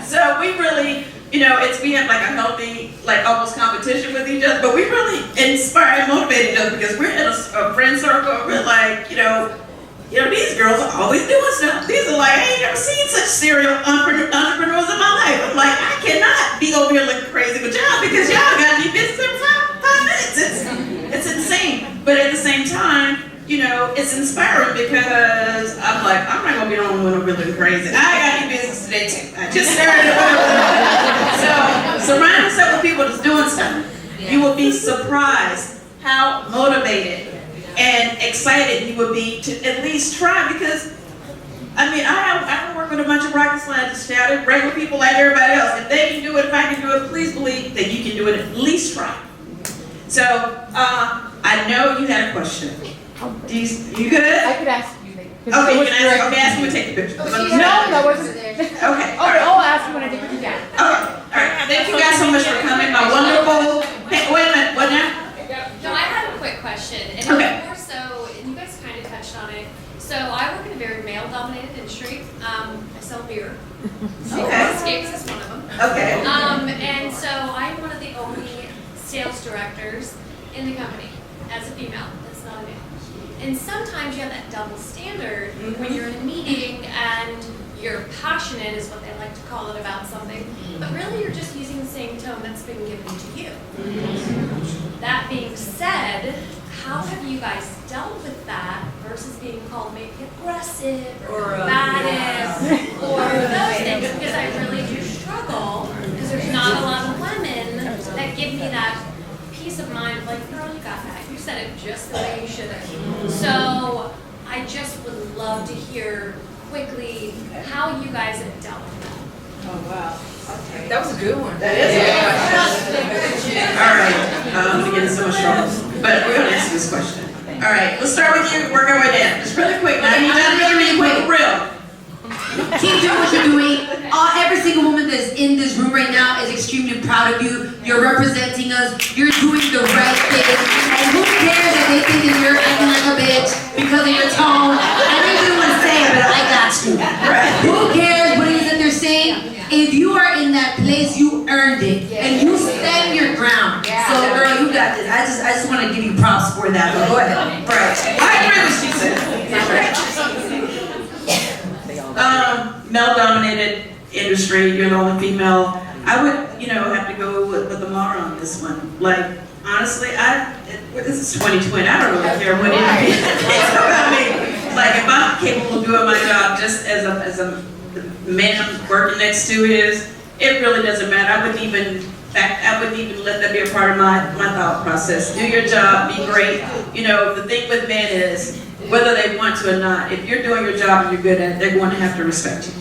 So we really, we have a healthy, almost competition with each other, but we really inspire and motivate each other, because we're in a friend circle. We're these girls are always doing stuff. These are I ain't never seen such serial entrepreneurs in my life. I'm like, I cannot be over here looking crazy with y'all, because y'all got to be business in 5 minutes. It's insane. But at the same time, it's inspiring, because I'm like, I'm not gonna be the only one looking crazy. I got new business today too. I just started. So surround yourself with people that's doing stuff. You will be surprised how motivated and excited you would be to at least try, because I don't work with a bunch of rocket scientists, regular people like everybody else. If they can do it, if I can do it, please believe that you can do it. At least try. So I know you had a question. You good? I could ask you. Okay, you can ask. Okay, ask me to take the picture. No, that wasn't there. Okay. Okay, I'll ask you when I take the picture. Okay. All right. Thank you guys so much for coming. My wonderful. Hey, wait a minute. What now? No, I have a quick question, and Okay. it's more so, and you guys kind of touched on it. So I work in a very male-dominated industry. I sell beer. Okay. Escapes is one of them. Okay. And so I'm one of the only sales directors in the company as a female. That's not a male. And sometimes you have that double standard when you're in a meeting and you're passionate, is what they like to call it, about something, but really you're just using the same tone that's been given to you. That being said, how have you guys dealt with that versus being called maybe aggressive or combative or those things? Because I really do struggle, because there's not a lot of women that give me that peace of mind of girl, you got that. You said it just the way you should have. So I just would love to hear quickly how you guys have dealt with that. Oh, wow. Okay. That was a good one. That is a good one. All right. I'm going to get in so much trouble. But we're going to answer this question. All right. Let's start with you. Work our way down. Just really quick. Now, you got really quick. Real. Keep doing what you're doing. Every single woman that's in this room right now is extremely proud of you. You're representing us. You're doing the right thing. And who cares if they think that you're acting like a bitch because of your tone? I know you didn't want to say it, but I got you. Right. Who cares what it is that they're saying? If you are in that place, you earned it. And you stand your ground. So girl, you got this. I just want to give you props for that. But go ahead. Right. I agree with what she said. Male-dominated industry, you're the only female. I would, have to go with Lamar on this one. Honestly, this is 2020. I don't really care what it is about me. If I'm capable of doing my job just as a man I'm working next to is, it really doesn't matter. I wouldn't even let that be a part of my thought process. Do your job, be great. The thing with men is, whether they want to or not, if you're doing your job and you're good at it, they're going to have to respect you.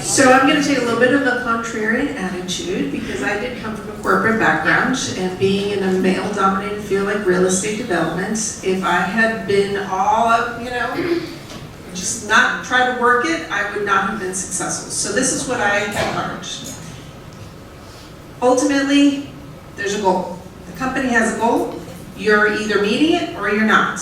So I'm going to take a little bit of a contrarian attitude, because I did come from a corporate background, and being in a male-dominated field like real estate development, if I had been all of, just not try to work it, I would not have been successful. So this is what I have learned. Ultimately, there's a goal. The company has a goal. You're either meeting it or you're not.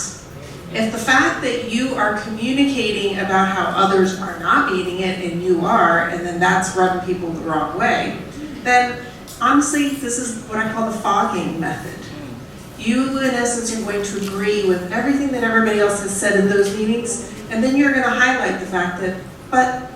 If the fact that you are communicating about how others are not meeting it and you are, and then that's rubbing people the wrong way, then honestly, this is what I call the fogging method. You, in essence, are going to agree with everything that everybody else has said in those meetings, and then you're going to highlight the fact that, but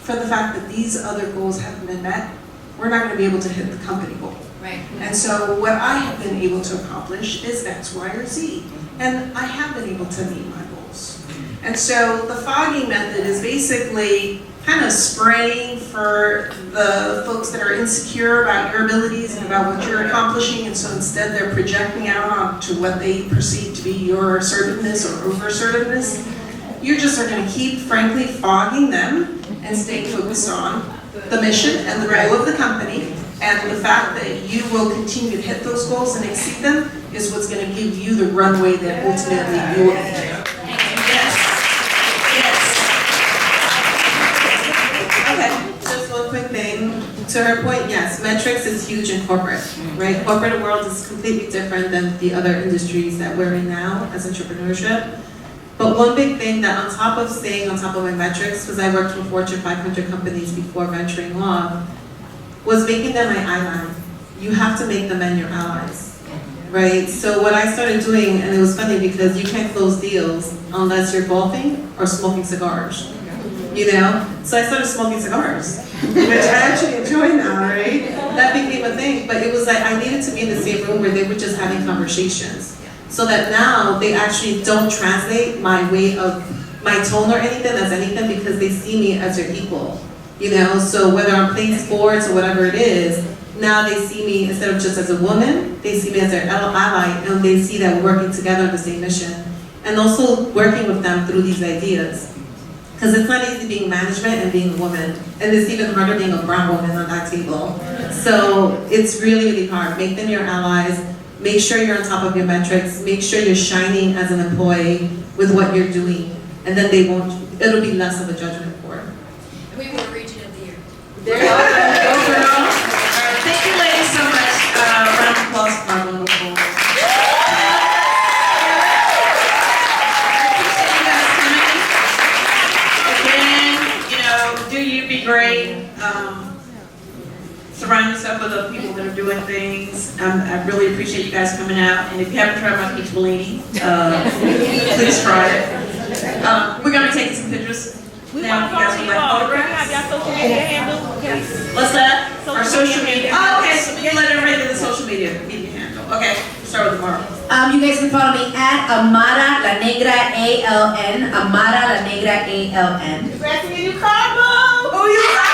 for the fact that these other goals haven't been met, we're not gonna be able to hit the company goal. Right. And so what I have been able to accomplish is X, Y, or Z. And I have been able to meet my goals. And so the fogging method is basically kind of spraying for the folks that are insecure about your abilities and about what you're accomplishing. And so instead they're projecting out onto what they perceive to be your assertiveness or over-assertiveness. You just are gonna keep, frankly, fogging them and staying focused on the mission and the goal of the company. And the fact that you will continue to hit those goals and exceed them is what's going to give you the runway that ultimately you will be there. Yes. Okay, just one quick thing. To her point, yes, metrics is huge in corporate, right? Corporate world is completely different than the other industries that we're in now as entrepreneurship. But one big thing that on top of staying on top of my metrics, because I worked for Fortune 500 companies before venturing off, was making them my ally. You have to make the men your allies, right? So what I started doing, and it was funny because you can't close deals unless you're golfing or smoking cigars, you know? So I started smoking cigars, which I actually enjoy now, right? That became a thing, but it was like I needed to be in the same room where they were just having conversations. So that now they actually don't translate my way of, my tone or anything as anything because they see me as their equal. You know, so whether I'm playing sports or whatever it is, now they see me instead of just as a woman, they see me as their ally, and they see that we're working together on the same mission. And also working with them through these ideas. Because it's not easy being management and being a woman, and it's even harder being a brown woman on that table. So it's really, really hard. Make them your allies, make sure you're on top of your metrics, make sure you're shining as an employee with what you're doing, and then they won't, it'll be less of a judgment for it. And we were region of the year. There you go. Go girl. All right, thank you ladies so much. Round of applause for our wonderful. I appreciate you guys coming. Again, you know, do you be great. Surround yourself with other people that are doing things. I really appreciate you guys coming out. And if you haven't tried my peach bellini, please try it. We're going to take some pictures. Now, you guys would like photographs? What's that? Our social media. Oh, okay, so we can let everybody know the social media handle. Okay, start with Amara. You guys can follow me at Amara La Negra ALN. Amara La Negra ALN. Congrats on your new combo! Oh, yeah.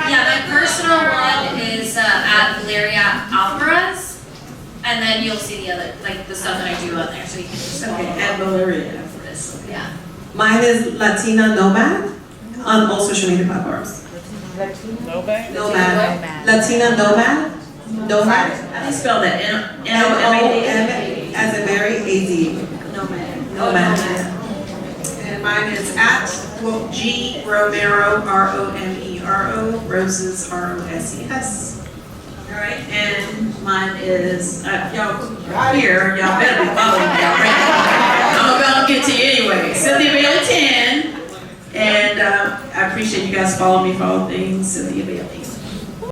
Yeah, my personal one is at Valeria Alvarez. And then you'll see the other, like the stuff that I do on there, so you can just Okay, at Valeria for this. yeah. Mine is Latina Nomad on all social media platforms. Nomad. Latina Nomad. Nomad. How do you spell that? N-O-M-A-D as in Mary, A-D. Nomad. Nomad. And mine is at G Romero, R-O-M-E-R-O, Roses, R-O-S-E-S. All right, and mine is, y'all here, y'all better be following me already. I'm about to get to you anyway. Cynthia Bailey 10. And I appreciate you guys following me for all things Cynthia Bailey.